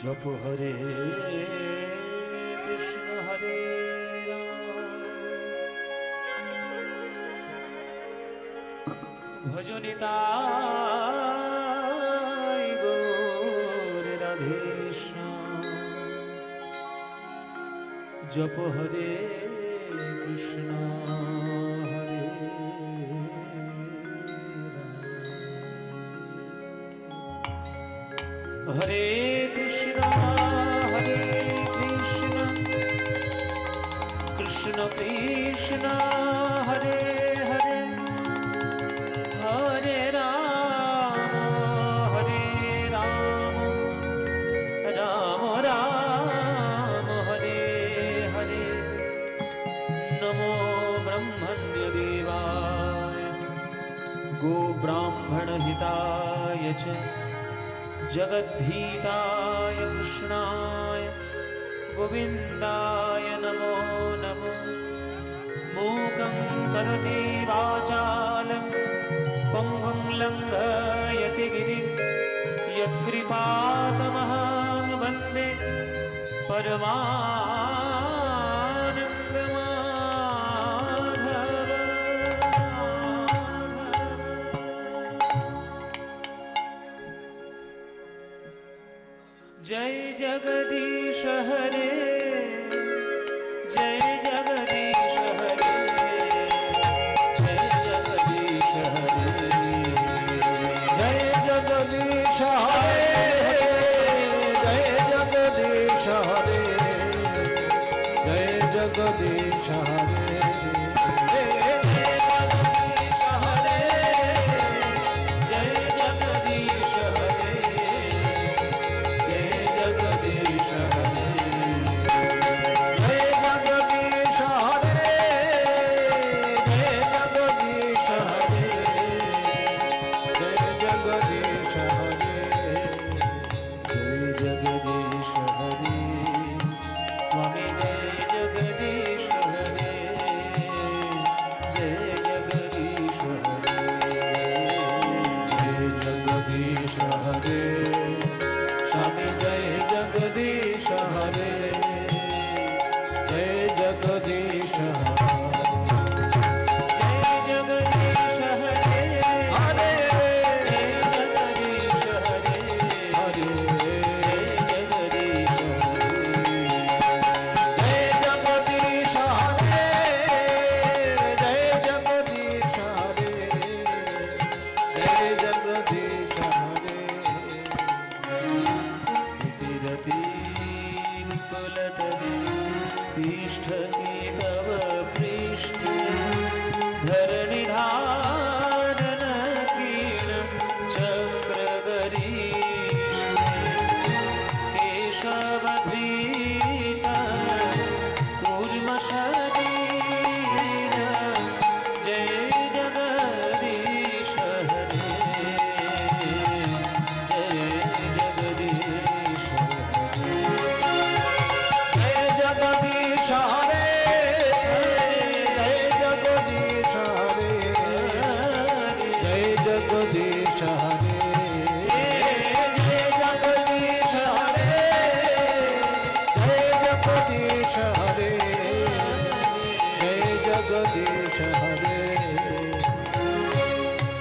जप हरे कृष्ण हरे राम भजनिताय गौर राधेश्याम जप हरे कृष्ण हरे राम हरे कृष्ण कृष्ण कृष्ण हरे हरे हरे राम राम राम हरे हरे नमो ब्रह्मण्य देवाय गो ब्राह्मण हिताय च जगद्धीताय कृष्णाय गोविन्दाय नमो नमो मूकं करोति वाचालं पङ्गुं लङ्घयति गिरिं यत्कृपातमहं वन्दे परमानन्दमाधव जय जगदीश हरे जय जगदीश हरे जय जगदीश हरे जय जगदीश हरे जय जगदीश हरे जय जगदीश हरे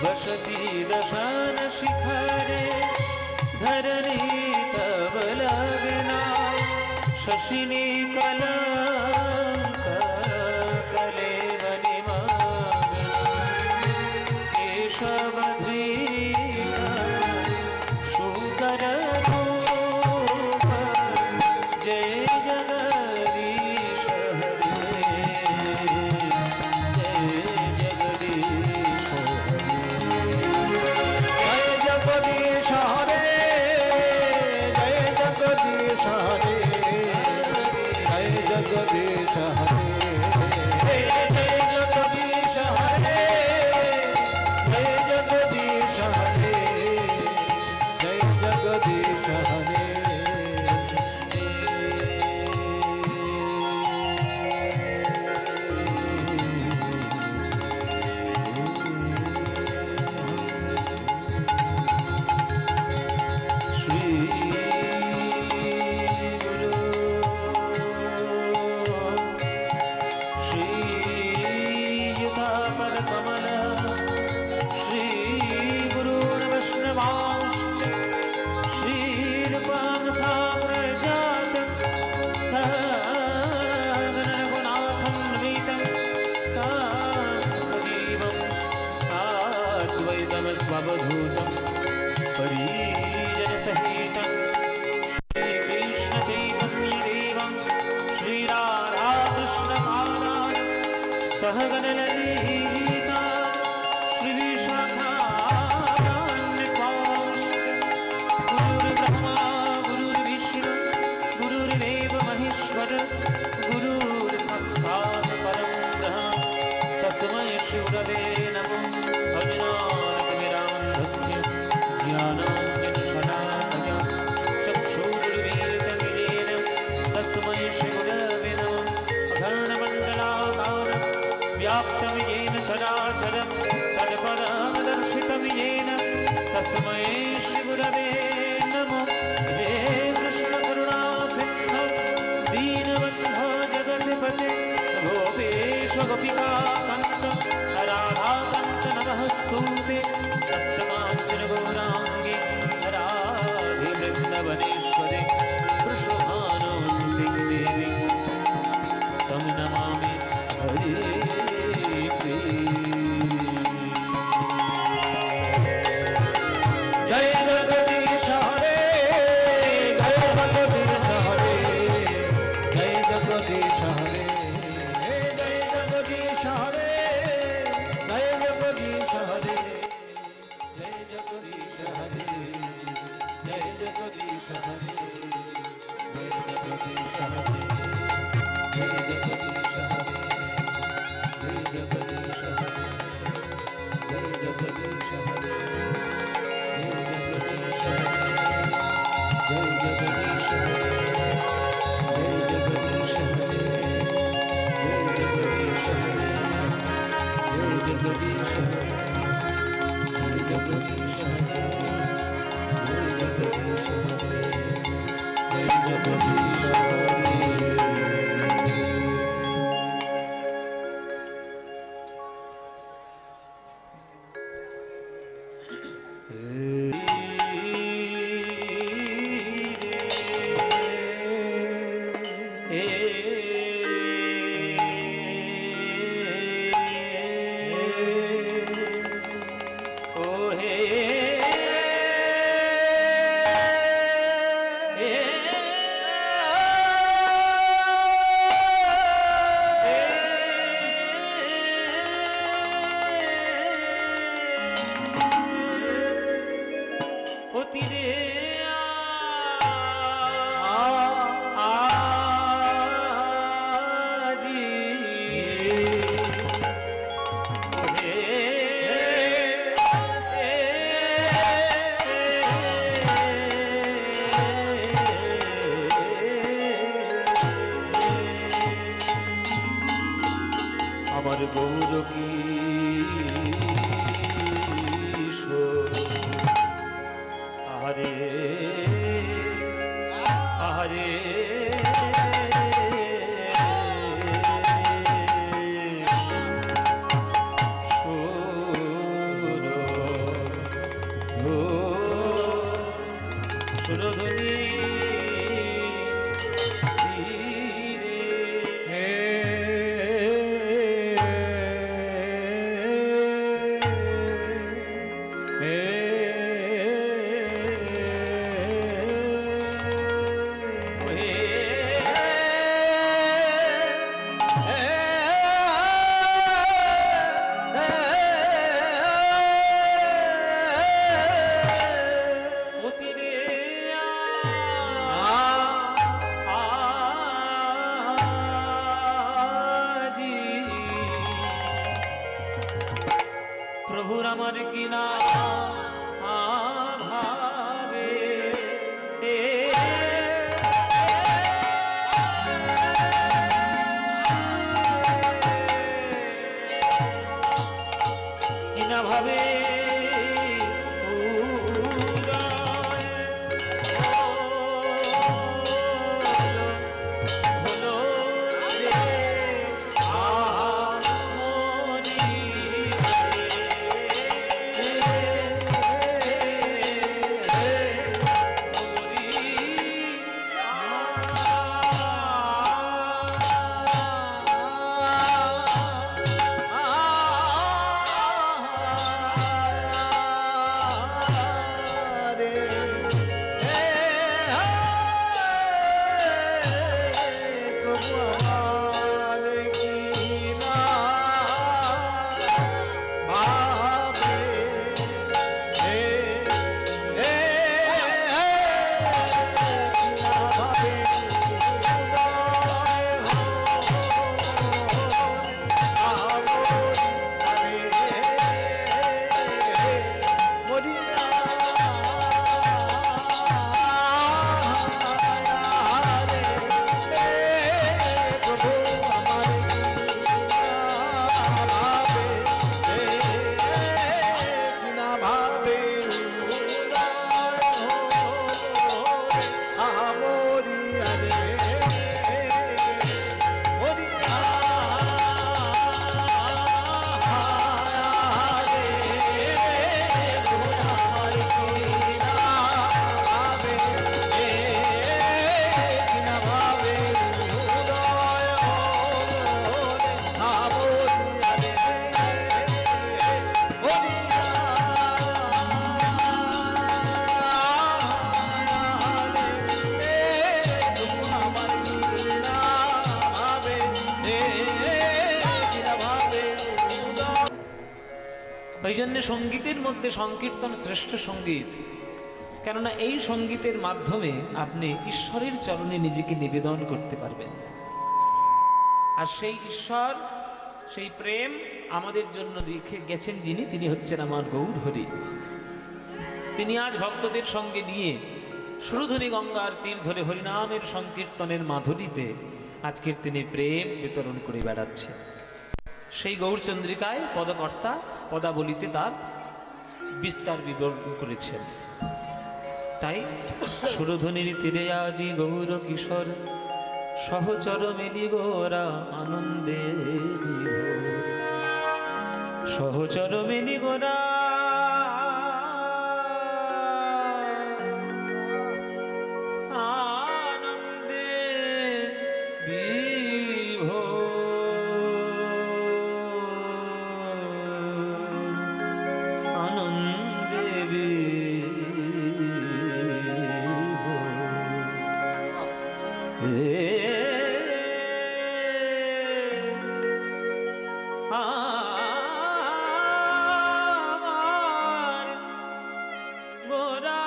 वसति दशन शिखरे धरणी तव लगना शशिनी कलंक कलेवनिमा केशव शूकर रूप जय जगदीश हरे जय जगदीश जय जगदीश हरे जय जगदीश हरे जय অতিরে আজি আমার গৌর কিশোর আহারে আহারে সুরধ্বনি প্রভুর আমার কি না ভাবে কি না ভাবে ওই জন্য সঙ্গীতের মধ্যে সংকীর্তন শ্রেষ্ঠ সঙ্গীত, কেননা এই সঙ্গীতের মাধ্যমে আপনি ঈশ্বরের চরণে নিজেকে নিবেদন করতে পারবেন। আর সেই ঈশ্বর, সেই প্রেম আমাদের জন্য রেখে গেছেন যিনি, তিনি হচ্ছেন আমার গৌর হরি। তিনি আজ ভক্তদের সঙ্গে নিয়ে সুরধুনী গঙ্গার তীর ধরে হরিনামের সংকীর্তনের মাধুরীতে আজকের তিনি প্রেম বিতরণ করে বেড়াচ্ছে। সেই গৌরচন্দ্রিকায় পদকর্তা পদাবলিতে তার বিস্তার বিবরণ করেছেন। তাই সুরধুনির তীরে আজি গৌর কিশোর সহচর মেলি গোরা আনন্দে বিভোর। সহচর মেলি গোরা আনন্দে আমার গোরা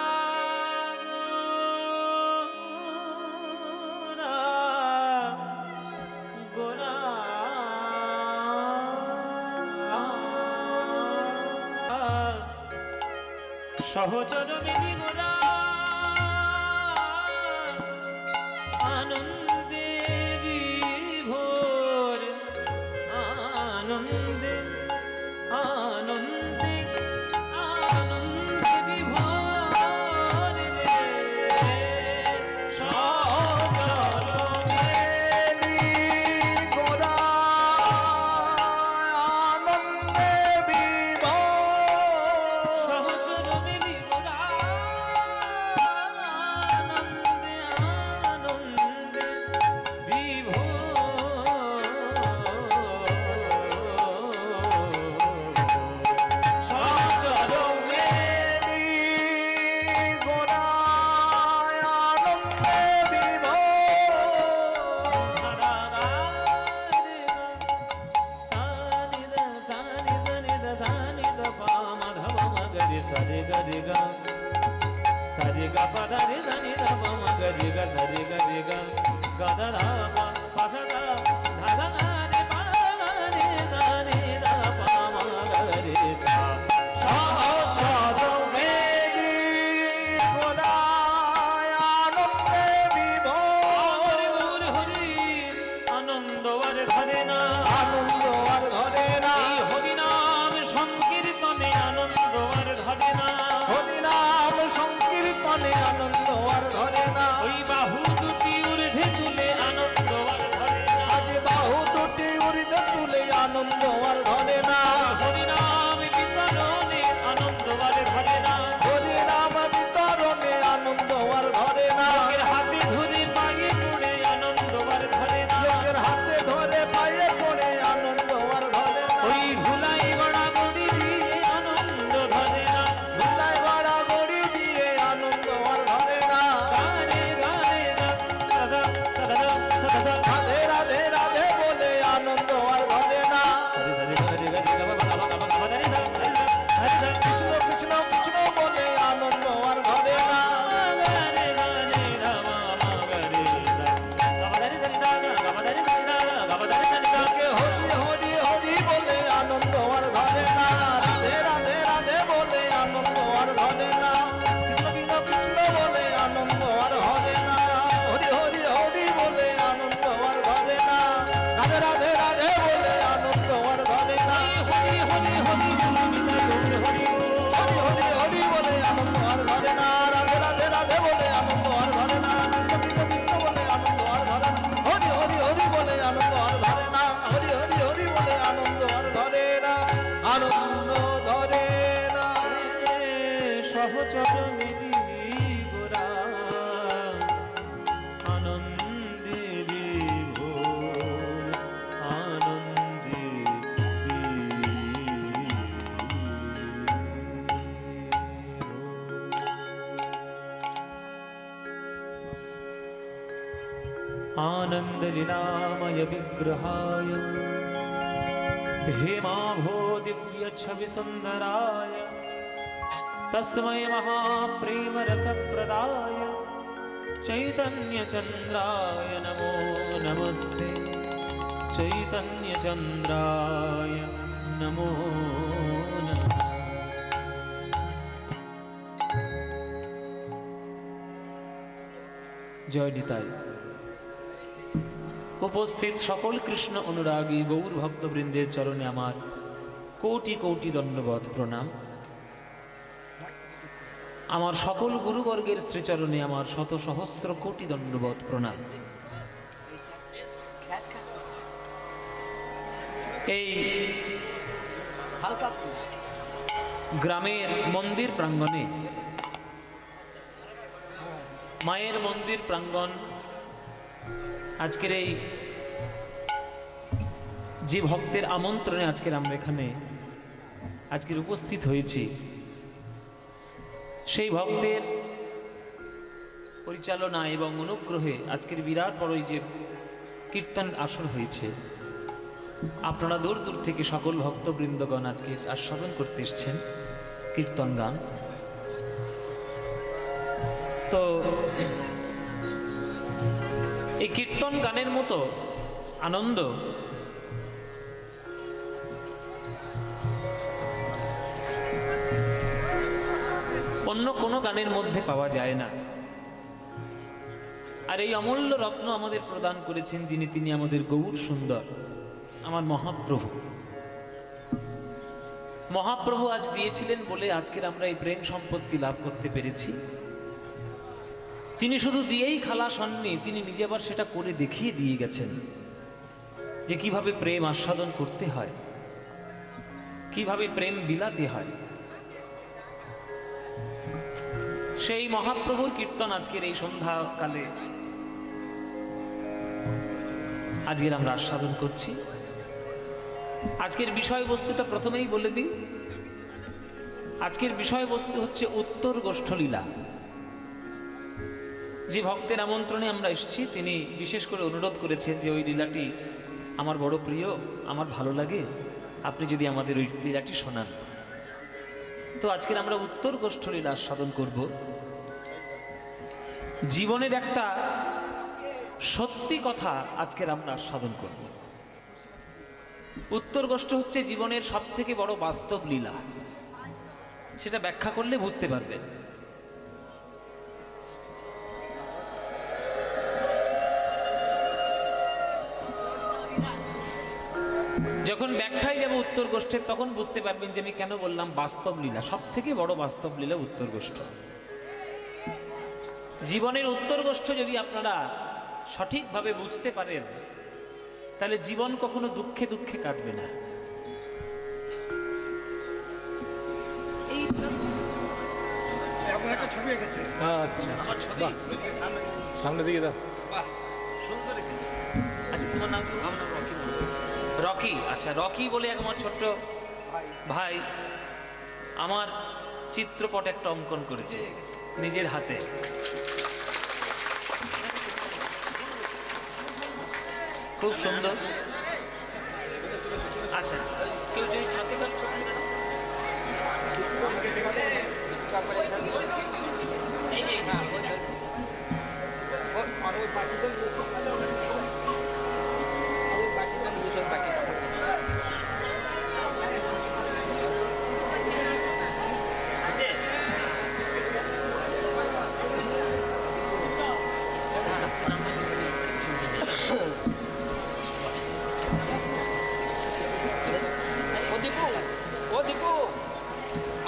সহচর মিলি গোরা আনন্দে বিভোর, আনন্দে আনন্দে আনন্দে বিভোর রে সহচর মেলি গোরা আনন্দে বিভোর। সহচর মিলি গোরা আনন্দে আনন্দে বিভোর। সহচর মেলি গোরা আনন্দে বিভোর। ধা ধা রে সা নি দ সা নি স নি দ সা নি দ পা ম ধ প ম গ রে সা রে গ রে গ সা রে গ প দ রে স নি দ প ম গ রে গ সা রে গ রে গ গ দ র প প স দ ধা ধা রে পা রে সা নি দ প ম গ রে সা সহচর মেলি গোরা আনন্দে বিভোর। গৌর হরি আনন্দ আর ধরে না, আনন্দ আর ধরে না, এই হরিনাম সংকীর্তনে আনন্দ আর ধরে না। হরিনাম সংকীর্তনে আনন্দ আর ধরে না। ওই বাহু দুটি ঊর্ধ্বে তুলে আনন্দ আর ধরে না। আজ বাহু দুটি উড়িতে তুলে আনন্দ আর ধরে না। হরিনাম বিতরণে আনন্দ আর ধরে না। হরিনাম বিতরণে আনন্দ আর ধরে না। লোকের হাতে ধরে পায়ে পড়ে আনন্দ আর ধরে না। লোকের হাতে ধরে পায়ে পড়ে আনন্দ আর ধরে না। ওই ধুলাই গড়া গড়ি দিয়ে আনন্দ ধরে না। ধুলাই গড়া গড়ি দিয়ে আনন্দ আর ধরে না। গানে গানে সদা সদা সদা রাধে রাধে রাধে বলে আনন্দ আর ধরে না। সরি সরি সরি সরি গবা গবা গবা গবা রে সা হরি সা কৃষ্ণ কৃষ্ণ কৃষ্ণ বলে আনন্দ আর ধরে না। গানে গানে রামা মগরে সা গবা রে সা গবা রে সা গবা রে সা কে হরি হরি হরি বলে আনন্দ আর ধরে না। রাধে রাধে রাধে বলে আনন্দ আর ধরে না। কৃষ্ণ কৃষ্ণ কৃষ্ণ বলে আনন্দ আর ধরে না। হরি হরি হরি বলে আনন্দ আর ধরে না। রাধে রাধে রাধে বলে আনন্দ আর ধরে না। হরি হরি হরি হরি হরি হরি হরি বলে আনন্দ আর ধরে না। রাধে রাধে রাধে বলে আনন্দ আর ধরে না। কৃষ্ণ কৃষ্ণ বলে আনন্দ আর ধরে না। হরি হরি হরি বলে আনন্দ আর ধরে না। হরি হরি হরি বলে আনন্দ আর ধরে না। আনন্দ ধরে না। সহচর মিলি গোরা আনন্দে বিভোর, আনন্দে आनंद लीलामय विग्रहाय हेमाभो दिव्य छवि सुंदराय तस्मै महाप्रेम रसप्रदाय चैतन्य चंद्राय नमो नमस्ते, चैतन्य चंद्राय नमो नमस्ते। जय निताई। উপস্থিত সকল কৃষ্ণ অনুরাগী গৌর ভক্তবৃন্দের চরণে আমার কোটি কোটি দণ্ডবত প্রণাম। আমার সকল গুরুবর্গের শ্রীচরণে আমার শত সহস্র কোটি দণ্ডবত প্রণাম। এই গ্রামের মন্দির প্রাঙ্গণে, মায়ের মন্দির প্রাঙ্গণ, আজকের এই যে ভক্তের আমন্ত্রণে আজকের আমরা এখানে আজকের উপস্থিত হয়েছি, সেই ভক্তের পরিচালনা এবং অনুগ্রহে আজকের বিরাট বড় এই যে কীর্তন আসর হয়েছে। আপনারা দূর দূর থেকে সকল ভক্তবৃন্দগণ আজকের আস্বাদন করতে এসছেন কীর্তন গান। তো এই কীর্তন গানের মতো আনন্দ অন্য কোনো গানের মধ্যে পাওয়া যায় না। আর এই অমূল্য রত্ন আমাদের প্রদান করেছেন যিনি, তিনি আমাদের গৌর সুন্দর, আমার মহাপ্রভু। মহাপ্রভু আজ দিয়েছিলেন বলে আজকের আমরা এই প্রেম সম্পত্তি লাভ করতে পেরেছি। তিনি শুধু দিয়েই খালাস হননি, তিনি নিজে আবার সেটা করে দেখিয়ে দিয়ে গেছেন যে কিভাবে প্রেম আস্বাদন করতে হয়, কিভাবে প্রেম বিলাতে হয়। সেই মহাপ্রভুর কীর্তন আজকের এই সন্ধ্যাকালে আজকের আমরা আস্বাদন করছি। আজকের বিষয়বস্তুটা প্রথমেই বলে দিই। আজকের বিষয়বস্তু হচ্ছে উত্তর গোষ্ঠলীলা। যে ভক্তের আমন্ত্রণে আমরা এসেছি তিনি বিশেষ করে অনুরোধ করেছেন যে ওই লীলাটি আমার বড় প্রিয়, আমার ভালো লাগে, আপনি যদি আমাদের ওই লীলাটি শোনান। তো আজকের আমরা উত্তর গোষ্ঠলীলা আস্বাদন করব। জীবনের একটা সত্যি কথা আজকের আমরা আস্বাদন করব। উত্তর গোষ্ঠ হচ্ছে জীবনের সব থেকে বড় বাস্তব লীলা, সেটা ব্যাখ্যা করলে বুঝতে পারবেন। যখন ব্যাখ্যায় যাব উত্তর গোষ্ঠের তখন বুঝতে পারবেন যে আমি কেন বললাম বাস্তব লীলা। সব থেকে বড় বাস্তব লীলা উত্তর গোষ্ঠ। জীবনের উত্তর গোষ্ঠ যদি আপনারা সঠিকভাবে বুঝতে পারেন তাহলে জীবন কখনো দুঃখে দুঃখে কাটবে না। ছবি এঁকেছে। আচ্ছা, আমার ছবি সামনে দিকে দাও। বাহ, সুন্দর এঁকেছে। আচ্ছা, তোমার নাম? আমার নাম রকি। রকি, আচ্ছা, রকি বলে আমার ছোট্ট ভাই আমার চিত্রপট একটা অঙ্কন করেছে নিজের হাতে। খুব সুন্দর। আচ্ছা, কেউ যদি থাকে তার ছবি এই যে না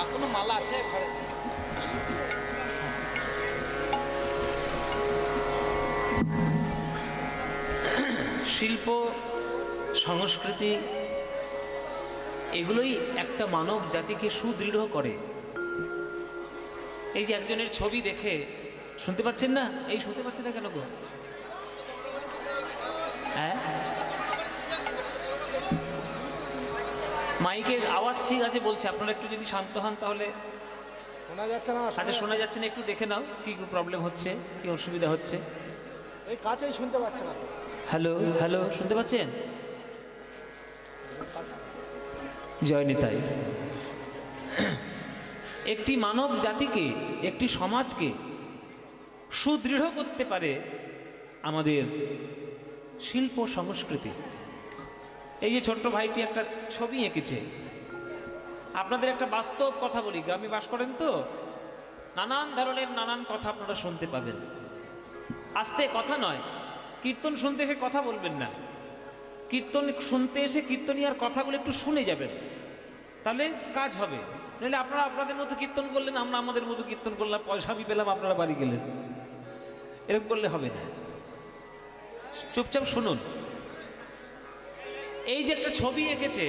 এখনো মালা আছে ঘরে। শিল্প সংস্কৃতি এগুলোই একটা মানব জাতিকে সুদৃঢ় করে। এই যে একজনের ছবি দেখে শুনতে পাচ্ছেন না? এই শুনতে পাচ্ছেন না কেন গো? হ্যাঁ, মাইকের আওয়াজ ঠিক আছে বলছে, আপনারা একটু যদি শান্ত হন তাহলে। শোনা যাচ্ছে না? আচ্ছা, শোনা যাচ্ছে না, একটু দেখে নাও কি প্রবলেম হচ্ছে, কি অসুবিধা হচ্ছে। এই কাছেই শুনতে পাচ্ছে না। হ্যালো হ্যালো, শুনতে পাচ্ছেন? জয় নিতাই। একটি মানব জাতিকে, একটি সমাজকে সুদৃঢ় করতে পারে আমাদের শিল্প সংস্কৃতি। এই যে ছোট্ট ভাইটি একটা ছবি এঁকেছে। আপনাদের একটা বাস্তব কথা বলি, গ্রামে বাস করেন তো, নানান ধরনের নানান কথা আপনারা শুনতে পাবেন। আস্তে কথা নয়, কীর্তন শুনতে এসে কথা বলবেন না, কীর্তন শুনতে এসে কীর্তনিয়ার কথাগুলো একটু শুনে যাবেন, তাহলে কাজ হবে। নইলে আপনারা আপনাদের মতো কীর্তন করলেন, আমরা আমাদের মতো কীর্তন করলাম, পয়সা আমি পেলাম, আপনারা বাড়ি গেলেন, এরকম করলে হবে না। চুপচাপ শুনুন। এই যে একটা ছবি এঁকেছে,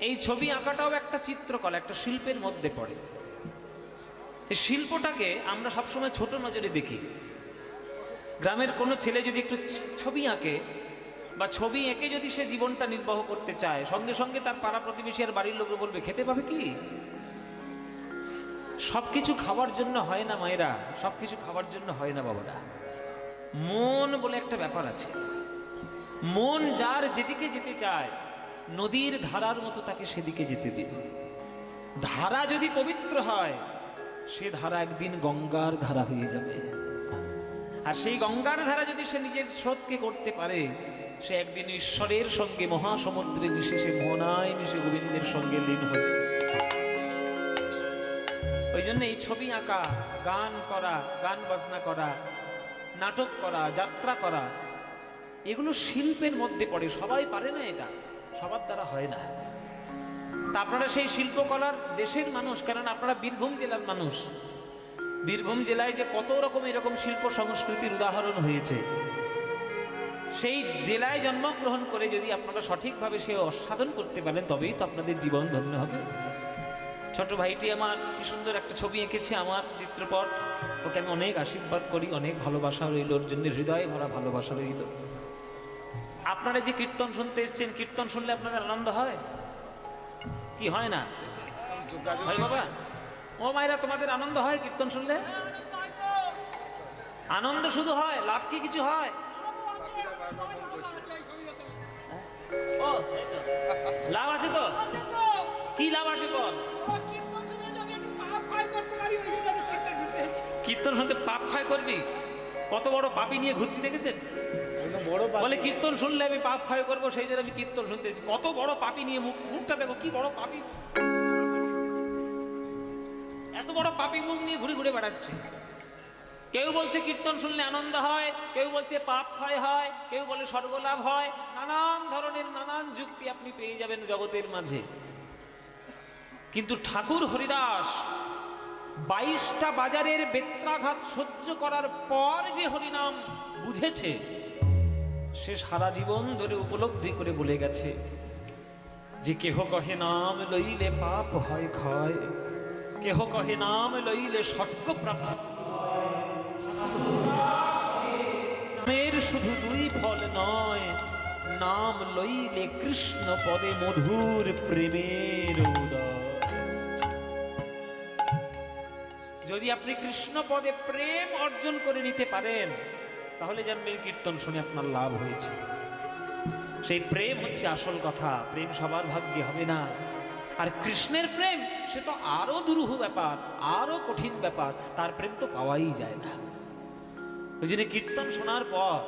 এই ছবি আঁকাটাও একটা চিত্রকলা, একটা শিল্পের মধ্যে পড়ে। এই শিল্পটাকে আমরা সবসময় ছোট নজরে দেখি। গ্রামের কোনো ছেলে যদি একটু ছবি আঁকে বা ছবি এঁকে যদি সে জীবনটা নির্বাহ করতে চায়, সঙ্গে সঙ্গে তার পাড়া প্রতিবেশী আর বাড়ির লোক বলবে খেতে পাবে কি? সব কিছু খাওয়ার জন্য হয় না মায়েরা, সব কিছু খাওয়ার জন্য হয় না বাবারা। মন বলে একটা ব্যাপার আছে। মন যার যেদিকে যেতে চায়, নদীর ধারার মতো তাকে সেদিকে যেতে দিন। ধারা যদি পবিত্র হয়, সে ধারা একদিন গঙ্গার ধারা হয়ে যাবে। আর সেই গঙ্গার ধারা যদি সে নিজের স্রোতকে করতে পারে, সে একদিন ঈশ্বরের সঙ্গে মহাসমুদ্রে মিশে, সে মোহনায় মিশে গোবিন্দের সঙ্গে লীন হবে। ওই ওই জন্য এই ছবি আঁকা, গান করা, গান বাজনা করা, নাটক করা, যাত্রা করা, এগুলো শিল্পের মধ্যে পড়ে। সবাই পারে না, এটা সবার দ্বারা হয় না। তা আপনারা সেই শিল্পকলার দেশের মানুষ, কারণ আপনারা বীরভূম জেলার মানুষ। বীরভূম জেলায় যে কত রকম এরকম শিল্প সংস্কৃতির উদাহরণ হয়েছে, সেই জেলায় জন্মগ্রহণ করে যদি আপনারা সঠিকভাবে সে অসাধন করতে পারেন, তবেই তো আপনাদের জীবন ধন্য হবে। ছোট ভাইটি আমার কি সুন্দর একটা ছবি এঁকেছে, আমার চিত্রপট। ওকে আমি অনেক আশীর্বাদ করি, অনেক ভালোবাসা রইল, ওর জন্য হৃদয়ে ভরা ভালোবাসা রইল। আপনারা যে কীর্তন শুনতে এসছেন, কীর্তন শুনলে আপনাদের আনন্দ হয় কি হয় না? হয় বাবা, ও মায়েরা, তোমাদের আনন্দ হয় কীর্তন শুনলে? আনন্দ শুধু হয়, লাভ কি কিছু হয়? ও লাভ আছে তো? কি লাভ আছে বল? কীর্তন শুনতে পাপ ক্ষয় করবি? কত বড় পাপি নিয়ে ঘুরছি দেখেছেন? বলে কীর্তন শুনলে আমি পাপ ক্ষয় করবো, সেই জন্য আমি কীর্তন শুনতে। কত বড় পাপি নিয়ে মুখটা দেখো, কি বড় পাপি, এত বড় পাপি মুখ নিয়ে ঘুরে ঘুরে বেড়াচ্ছে। কেউ বলছে কীর্তন শুনলে আনন্দ হয়, কেউ বলছে পাপ ক্ষয় হয়, কেউ বলে স্বর্গলাভ হয়। নানান ধরনের নানান যুক্তি আপনি পেয়ে যাবেন জগতের মাঝে। কিন্তু ঠাকুর হরিদাস 22টা বাজারের বেত্রাঘাত সহ্য করার পর যে হরিনাম বুঝেছে, সে সারা জীবন ধরে উপলব্ধি করে বলে গেছে যে কেহ কহে নাম লইলে পাপ হয় ক্ষয়, কেহ কহে নাম লইলে স্বর্গ প্রাপ্ত। নামের শুধু দুই ফল নয়, নাম লইলে কৃষ্ণ পদে মধুর প্রেমের উদয়। যদি আপনি কৃষ্ণ পদে প্রেম অর্জন করে নিতে পারেন, তাহলে জানবেন কীর্তন শুনে আপনার লাভ হয়েছে। সেই প্রেম হচ্ছে আসল কথা। প্রেম সবার ভাগ্যে হবে না। আর কৃষ্ণের প্রেম সে তো আরো দুরূহ ব্যাপার, আরো কঠিন ব্যাপার। তার প্রেম তো পাওয়াই যায় না। ওই জন্য কীর্তন শোনার পর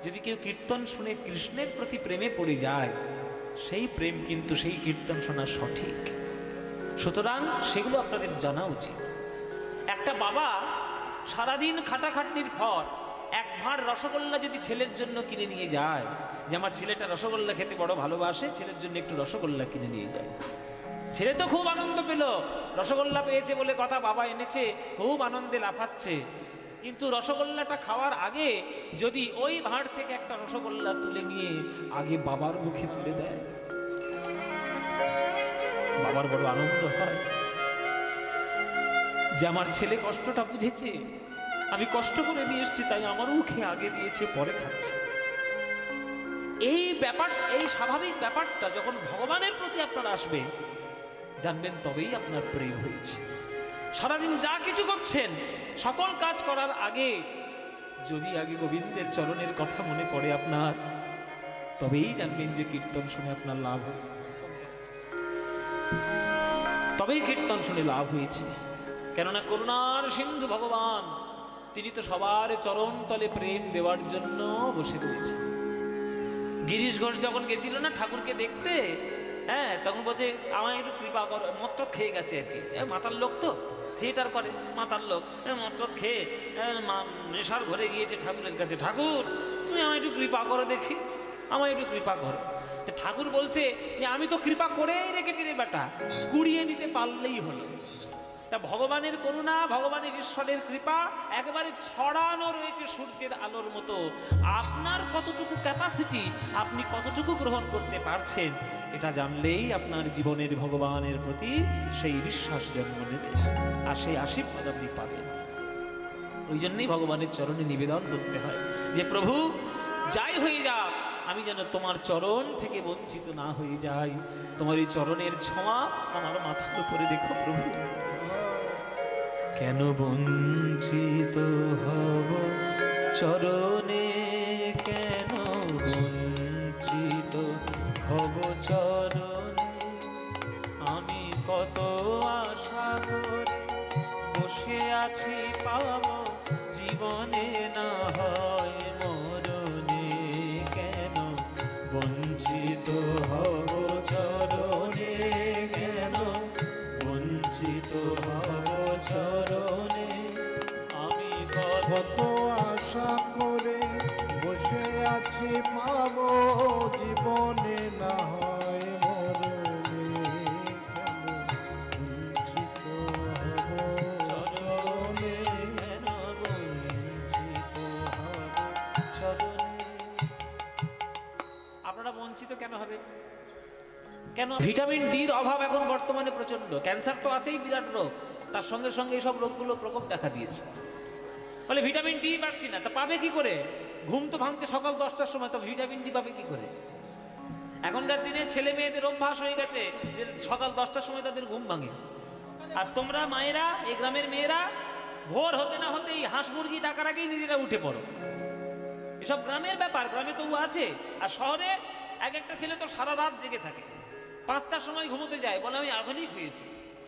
যদি কেউ কীর্তন শুনে কৃষ্ণের প্রতি প্রেমে পড়ে যায়, সেই প্রেম কিন্তু সেই কীর্তন শোনা সঠিক। সুতরাং সেগুলো আপনাদের জানা উচিত। একটা বাবা সারাদিন খাটাখাটনির পর এক ভাঁড় রসগোল্লা যদি ছেলের জন্য কিনে নিয়ে যায়, যে আমার ছেলেটা রসগোল্লা খেতে বড় ভালোবাসে, ছেলের জন্য একটু রসগোল্লা কিনে নিয়ে যায়, ছেলে তো খুব আনন্দ পেল, রসগোল্লা পেয়েছে বলে কথা, বাবা এনেছে, খুব আনন্দে লাফাচ্ছে। কিন্তু রসগোল্লাটা খাওয়ার আগে যদি ওই ভাঁড় থেকে একটা রসগোল্লা তুলে নিয়ে আগে বাবার মুখে তুলে দেয়, বাবার বড় আনন্দ হয় যে আমার ছেলে কষ্টটা বুঝেছে, আমি কষ্ট করে নিয়ে এসেছি, তাই আমার মুখে আগে দিয়েছে, পরে খাচ্ছে। এই ব্যাপারটা, এই স্বাভাবিক ব্যাপারটা যখন ভগবানের প্রতি আপনার আসবে, জানবেন তবেই আপনার প্রেম হয়েছে। সারাদিন যা কিছু করছেন, সকল কাজ করার আগে যদি আগে গোবিন্দের চরণের কথা মনে পড়ে আপনার, তবেই জানবেন যে কীর্তন শুনে আপনার লাভ হয়েছে, তবেই কীর্তন শুনে লাভ হয়েছে। কেননা করুণার সিন্ধু ভগবান, তিনি তো সবার চরণ তলে প্রেম দেওয়ার জন্য বসে রয়েছে। গিরিশ ঘোষ যখন গেছিল না ঠাকুরকে দেখতে, হ্যাঁ, তখন বলছে আমায় একটু কৃপা করো, মত্তত খেয়ে গেছে আর কি, মাতার লোক তো, থিয়েটার করে, মাতার লোক, মত্তত খেয়ে নেশার ঘরে গিয়েছে ঠাকুরের কাছে, ঠাকুর তুমি আমায় একটু কৃপা করো দেখি, আমায় একটু কৃপা করো। ঠাকুর বলছে যে আমি তো কৃপা করেই রেখেছি রে বেটা, কুড়িয়ে নিতে পারলেই হলো। তা ভগবানের করুণা, ভগবানের ঈশ্বরের কৃপা একেবারে ছড়ানো রয়েছে সূর্যের আলোর মতো। আপনার কতটুকু ক্যাপাসিটি, আপনি কতটুকু গ্রহণ করতে পারছেন, এটা জানলেই আপনার জীবনের ভগবানের প্রতি সেই বিশ্বাস জন্ম নেবে, আর সেই আশীর্বাদ আপনি পাবেন। ওই জন্যই ভগবানের চরণে নিবেদন করতে হয় যে প্রভু যাই হয়ে যাক, আমি যেন তোমার চরণ থেকে বঞ্চিত না হয়ে যাই, তোমার এই চরণের ছোঁয়া আমার মাথার উপরে রেখো প্রভু। কেন বঞ্চিত হব চরণে, কেন বঞ্চিত হব চরণে, আমি কত আশা করে বসে আছি, পাব জীবনে না হয় মরণে, কেন বঞ্চিত হব চরণে, কেন বঞ্চিত হব কত আশা করে বসে আছি পাবো জীবনে না হয় মরণে বঞ্চিত হব চরণে কেন বঞ্চিত হব চরণে? আপনারা বঞ্চিত কেন হবে? কেন? ভিটামিন ডির অভাব এখন বর্তমানে প্রচন্ড। ক্যান্সার তো আছেই, বিরাট রোগ, তার সঙ্গে সঙ্গে এইসব রোগগুলো প্রকোপ দেখা দিয়েছে। বলে ভিটামিন ডি পাচ্ছি না, তা পাবে কি করে? ঘুম তো ভাঙতে সকাল 10টার সময়, তো ভিটামিন ডি পাবে কি করে? এখনকার দিনে ছেলে মেয়েদের অভ্যাস হয়ে গেছে যে সকাল 10টার সময় তাদের ঘুম ভাঙে। আর তোমরা মায়েরা, এই গ্রামের মেয়েরা, ভোর হতে না হতেই হাঁস মুরগি ডাকার আগেই নিজেরা উঠে পড়ো। এসব গ্রামের ব্যাপার, গ্রামে তবু আছে। আর শহরে এক একটা ছেলে তো সারা রাত জেগে থাকে, 5টার সময় ঘুমোতে যায়, বলে আমি আধুনিক হয়েছি,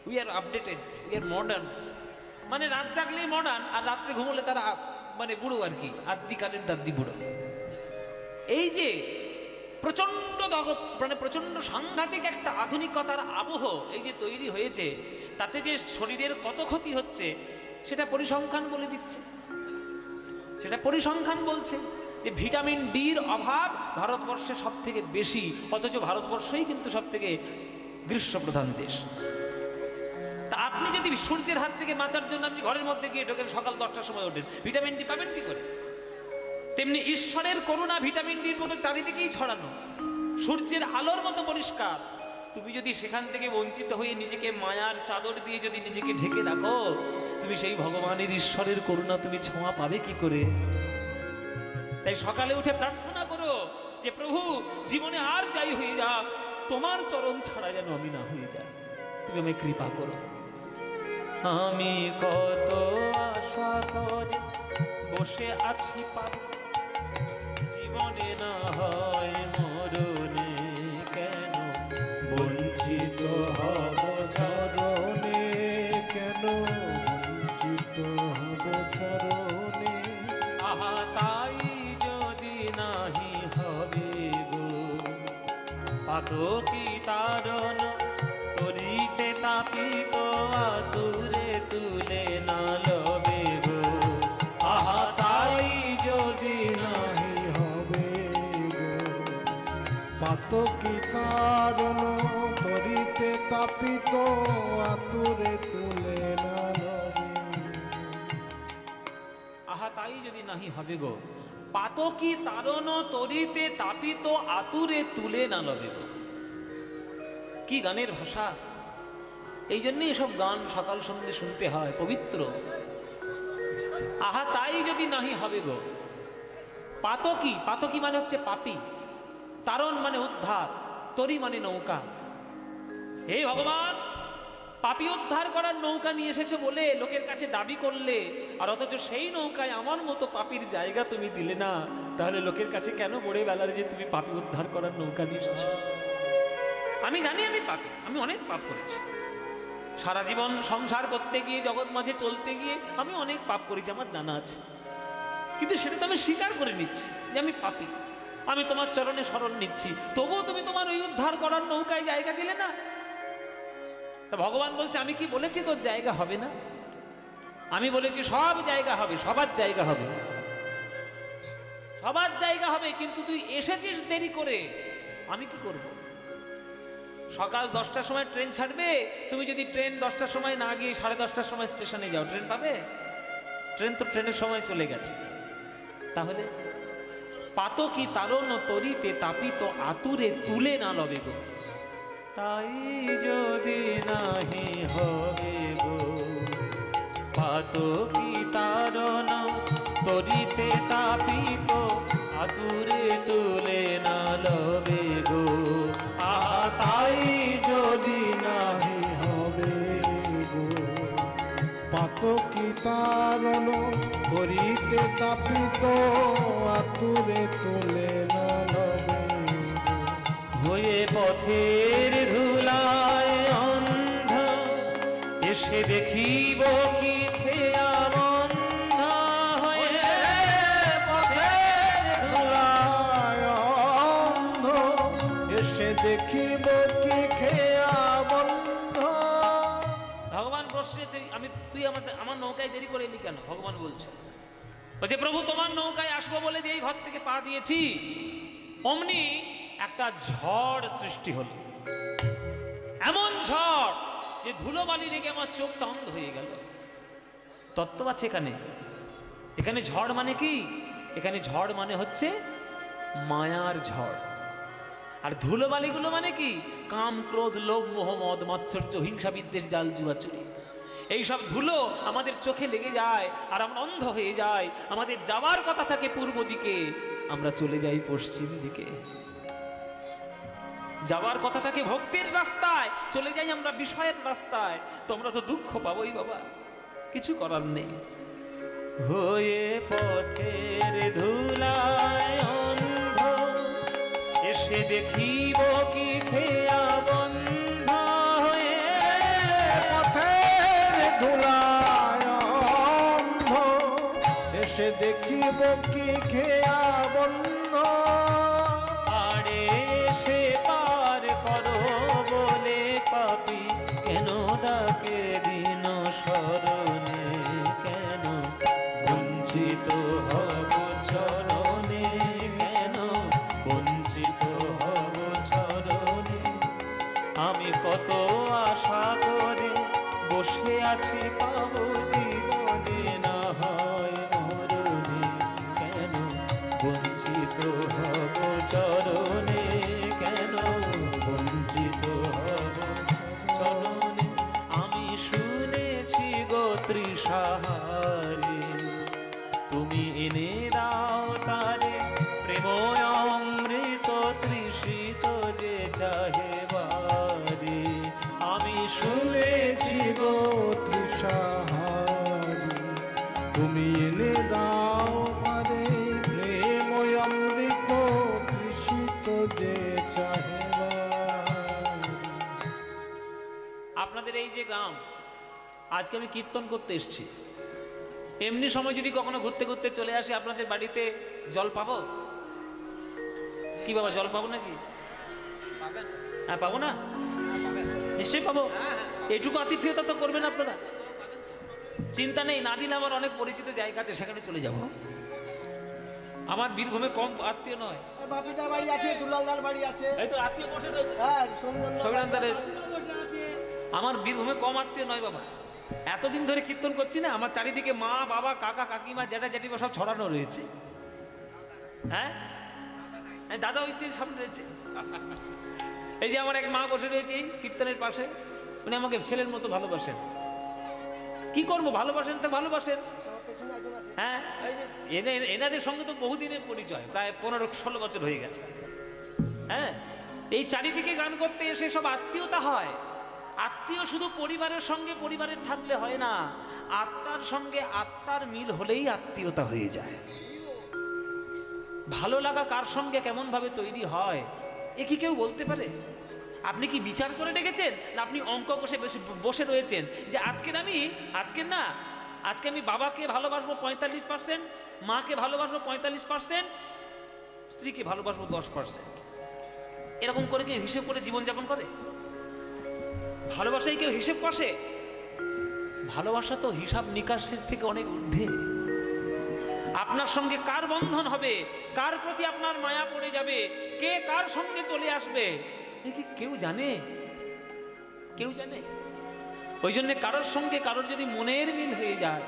we are updated, we are modern. মানে রাত জাগলেই মডার্ন, আর রাত্রে ঘুমোলে তারা মানে বুড়ো আর কি, আদ্যিকালের দাদ্দি বুড়ো। এই যে প্রচন্ড মানে প্রচন্ড সাংঘাতিক একটা আধুনিকতার আবহ এই যে তৈরি হয়েছে, তাতে যে শরীরের কত ক্ষতি হচ্ছে সেটা পরিসংখ্যান বলে দিচ্ছে। সেটা পরিসংখ্যান বলছে যে ভিটামিন ডির অভাব ভারতবর্ষে সব থেকে বেশি, অথচ ভারতবর্ষই কিন্তু সব থেকে গ্রীষ্মপ্রধান দেশ। তা আপনি যদি সূর্যের হাত থেকে বাঁচার জন্য আপনি ঘরের মধ্যে গিয়ে ঢোকেন, সকাল 10টার সময় ওঠেন, ভিটামিন ডি পাবেন কি করে? তেমনি ঈশ্বরের করুণা ভিটামিন ডির মতো চারিদিকেই ছড়ানো, সূর্যের আলোর মতো পরিষ্কার। তুমি যদি সেখান থেকে বঞ্চিত হয়ে নিজেকে মায়ার চাদর দিয়ে যদি নিজেকে ঢেকে রাখো, তুমি সেই ভগবানের ঈশ্বরের করুণা তুমি ছোঁয়া পাবে কি করে? তাই সকালে উঠে প্রার্থনা করো যে প্রভু, জীবনে আর যাই হয়ে যাক, তোমার চরণ ছাড়া যেন আমি না হয়ে যাই, তুমি আমায় কৃপা করো। আমি কত আশা করে বসে আছি পাব জীবনে না হয় মরণে, কেন বঞ্চিত হব চরণে, কেন বঞ্চিত হব চরণে? আহা তাই যদি নাহি হবে গো, পাতকি তারণ তরিতে তাপিত আতুরে তুলে না লবে গো। আহা তাই যদি নাহি হবে গো, পাতকি তারণ তরিতে তাপিত আতুরে তুলে না লবে। আহা তাই যদি নাহি হবে গো, পাতকি তারণ তরিতে তাপিত আতুরে তুলে না লবে গো। কি গানের ভাষা! এই জন্যই এসব গান সকাল সন্ধ্যে শুনতে হয়, পবিত্র। আহা তাই যদি নাহি হবে গো, পাতকি, পাতকি মানে হচ্ছে পাপী, তারণ মানে উদ্ধার, তরি মানে নৌকা। হে ভগবান, পাপী উদ্ধার করার নৌকা নিয়ে এসেছো বলে লোকের কাছে দাবি করলে, আর অথচ সেই নৌকায় আমার মতো পাপীর জায়গা তুমি দিলে না, তাহলে লোকের কাছে কেন বড়ে বেলার যে তুমি পাপী উদ্ধার করার নৌকা নিয়ে এসেছো? আমি জানি আমি পাপী, আমি অনেক পাপ করেছি, সারা জীবন সংসার করতে গিয়ে, জগৎ মাঝে চলতে গিয়ে আমি অনেক পাপ করেছি, আমার জানা আছে। কিন্তু সেটা তো আমি স্বীকার করে নিচ্ছি যে আমি পাপী, আমি তোমার চরণে শরণ নিচ্ছি, তবুও তুমি তোমার ওই উদ্ধার করার নৌকায় জায়গা দিলে না। তা ভগবান বলছে, আমি কি বলেছি তোর জায়গা হবে না? আমি বলেছি সব জায়গা হবে, সবার জায়গা হবে, সবার জায়গা হবে, কিন্তু তুই এসেছিস দেরি করে, আমি কি করব? সকাল 10টার সময় ট্রেন ছাড়বে, তুমি যদি ট্রেন 10টার সময় না গিয়ে 10:30টার সময় স্টেশনে যাও, ট্রেন পাবে? ট্রেন তো ট্রেনের সময় চলে গেছে। তাহলে পাতকি তারণ তরিতে তাপিত আতুরে তুলে না লবে গো, তাই যদি নাহি হবে গো, পাতকি তারণ তরিতে তাপিত আতুরে তুলে না লবে গো। আহা তাই যদি নাহি হবে গো, পাতকি তারণ তরিতে তাপিত আতুরে তুলে না লবে গো। হয়ে পথের ধুলায় অন্ধ, এসে দেখিব কি খেয়া বন্ধ, হয়ে পথের ধুলায় অন্ধ, এসে দেখিব কি খেয়া বন্ধ। ভগবান প্রশ্নে, আমি তুই আমার নৌকায় দেরি করে এলি কেন? ভগবান বলছে বলছে প্রভু তোমার নৌকায় আসবো বলে যে এই ঘর থেকে পা দিয়েছি, অমনি একটা ঝড় সৃষ্টি হলো। এমন ঝড় যে ধুলোবালি লেগে আমার চোখটা অন্ধ হয়ে গেল। তত্ত্ব আছে এখানে। এখানে ঝড় মানে কি? এখানে ঝড় মানে হচ্ছে মায়ার ঝড়। আর ধুলোবালিগুলো মানে কি? কাম, ক্রোধ, লোভ, মোহ, মদ, মাৎসর্য, হিংসা, বিদ্বেষ, জাল, জুয়া, চুরি। এইসব ধুলো আমাদের চোখে লেগে যায় আর আমরা অন্ধ হয়ে যাই। আমাদের যাওয়ার কথা থাকে পূর্ব দিকে, আমরা চলে যাই পশ্চিম দিকে। যাওয়ার কথা থাকে ভক্তির রাস্তায়, চলে যাই আমরা বিষয়ের রাস্তায়। তোমরা তো দুঃখ পাবোই বাবা, কিছু করার নেই। হয়ে পথের ধুলায় অন্ধ, এসে দেখিব কি খেয়া বন্ধ। হয়ে পথের ধুলায় অন্ধ, এসে দেখিব কি খেয়া বন্ধ। আরে সে পার করো বলে পাপি কেন ডাকে দিন শরণে, কেন বঞ্চিত হব চরণে, কেন বঞ্চিত হব চরণে। আমি কত আশা করে বসে আছি পাবো জীবনে, না হয় মরণে, কেন বঞ্চিত হব চরণে, কেন বঞ্চিত হব চরণে। আমি শুনেছি গো তৃষাহারে, তুমি এনে দাও তারে প্রেম অমৃত তৃষিত যে চাহে বারে। আমি শুনেছি গো তৃষাহারি, তুমি এনে দাও তারে প্রেম অমৃত তৃষিত যে চাহে বারি। আপনাদের এই যে গ্রাম, আজকে আমি কীর্তন করতে এসেছি। এমনি সময় যদি কখনো ঘুরতে ঘুরতে চলে আসি আপনাদের বাড়িতে, জল পাবো কি বাবা? জল পাবো নাকি? হ্যাঁ পাবো না? নিশ্চয়ই পাবো। এটুকু আতিথেয়তা তো করবেন আপনারা, চিন্তা নেই। না দিলে আমার অনেক পরিচিত জায়গা আছে, সেখানে চলে যাব। আমার বীরভূমে কম আত্মীয় নয়। বাপিদার বাড়ি আছে, দুলালদার বাড়ি আছে, এই তো আত্মীয় বসে রয়েছে, হ্যাঁ সবিরান্দা রয়েছে। আমার বীরভূমে কম আত্মীয় নয় বাবা। এতদিন ধরে কীর্তন করছি না, আমার চারিদিকে মা, বাবা, কাকা, কাকিমা, জ্যাঠা, জেঠিমা সব ছড়ানো রয়েছে। হ্যাঁ, দাদা ওই যে সামনে রয়েছে। এই যে আমার এক মা বসে রয়েছে এই কীর্তনের পাশে, উনি আমাকে ছেলের মতো ভালোবাসেন। কি করবো, ভালোবাসেন তো ভালোবাসেন। হ্যাঁ, এনাদের সঙ্গে তো বহুদিনের পরিচয়, প্রায় 15-16 বছর হয়ে গেছে। হ্যাঁ, এই চারিদিকে গান করতে এসে সব আত্মীয়তা হয়। আত্মীয় শুধু পরিবারের সঙ্গে পরিবারের থাকলে হয় না, আত্মার সঙ্গে আত্মার মিল হলেই আত্মীয়তা হয়ে যায়। ভালো লাগা কার সঙ্গে কেমন ভাবে তৈরি হয় এ কি কেউ বলতে পারে? আপনি কি বিচার করে রেখেছেন, না আপনি অঙ্ক বসে রয়েছেন যে আজকে আমি বাবাকে ভালোবাসবো 45%, মাকে ভালোবাসবো 45%, স্ত্রীকে ভালোবাসবো 10%। এরকম করে কেউ হিসেব করে জীবনযাপন করে? ভালোবাসায় কেউ হিসেব কষে? ভালোবাসা তো হিসাব নিকাশের থেকে অনেক ঊর্ধ্বে। আপনার সঙ্গে কার বন্ধন হবে, কার প্রতি আপনার মায়া পড়ে যাবে, কে কার সঙ্গে চলে আসবে, এ কি কেউ জানে? কেউ জানে? ওই জন্য কারোর সঙ্গে কারোর যদি মনের মিল হয়ে যায়,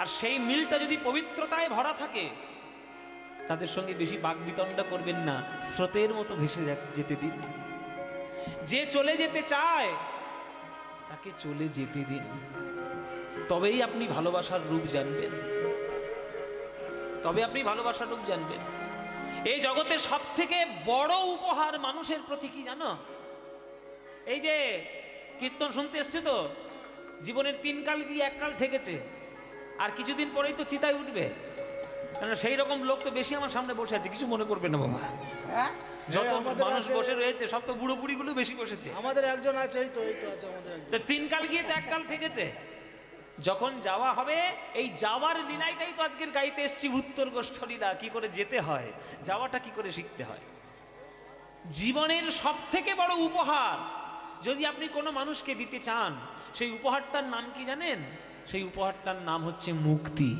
আর সেই মিলটা যদি পবিত্রতায় ভরা থাকে, তাদের সঙ্গে বেশি বাকবিতণ্ডা করবেন না, স্রোতের মতো ভেসে যেতে দিন। যে চলে যেতে চায় তাকে চলে যেতে দিন, তবেই আপনি ভালোবাসার রূপ জানবেন, তবে আপনি ভালোবাসার রূপ জানবেন। এই জগতে সব থেকে বড় উপহার মানুষের প্রতি কি জানো? এই যে কীর্তন শুনতে এসছে তো, জীবনের 3 কাল গিয়ে 1 কাল ঠেকেছে, আর কিছুদিন পরেই তো চিতায় উঠবে। কেন সেই রকম লোক তো বেশি আমার সামনে বসে আছে, কিছু মনে করবে না বাবা। যত মানুষ বসে রয়েছে সব তো বুড়ো বুড়িগুলো বেশি বসেছে। আমাদের একজন আছে, এই তো আছে আমাদের একজন। তো 3 কাল গিয়ে তো 1 কাল ঠেকেছে। যখন যাওয়া হবে, এই যাওয়ার লীলাটাই তো আজকের গাইতে এসছি, উত্তর গোষ্ঠ লীলা। কি করে যেতে হয়, যাওয়াটা কি করে শিখতে হয়। জীবনের সব থেকে বড় উপহার যদি আপনি কোনো মানুষকে দিতে চান, সেই উপহারটার নাম কি জানেন? সেই উপহারটার নাম হচ্ছে মুক্তি।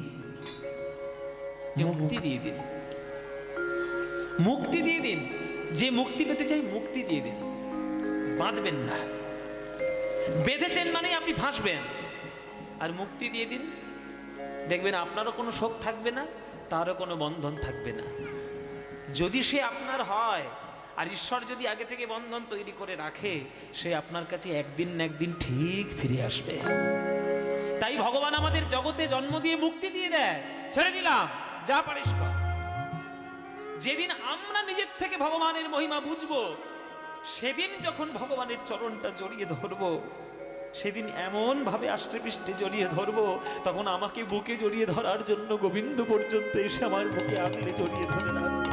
যে মুক্তি দিয়ে দিন, মুক্তি দিয়ে দিন। যে মুক্তি পেতে চাই মুক্তি দিয়ে দিন, বাঁধবেন না। বেঁধেছেন মানে আপনি ফাঁসবেন। আর মুক্তি দিয়ে দিন, দেখবেন আপনারও কোনো শোক থাকবে না, তারও কোনো বন্ধন থাকবে না। যদি সে আপনার হয়, আর ঈশ্বর যদি আগে থেকে বন্ধন তৈরি করে রাখে, সে আপনার কাছে একদিন না একদিন ঠিক ফিরে আসবে। তাই ভগবান আমাদের জগতে জন্ম দিয়ে মুক্তি দিয়ে দেয়, ছেড়ে দিলাম, যা পারিস কর। যেদিন আমরা নিজের থেকে ভগবানের মহিমা বুঝবো, সেদিন যখন ভগবানের চরণটা জড়িয়ে ধরবো, সেদিন এমন ভাবে আষ্টে পৃষ্ঠে জড়িয়ে ধরবো, তখন আমাকে বুকে জড়িয়ে ধরার জন্য গোবিন্দ পর্যন্ত এসে আমার বুকে আগলে জড়িয়ে ধরে রাখবে।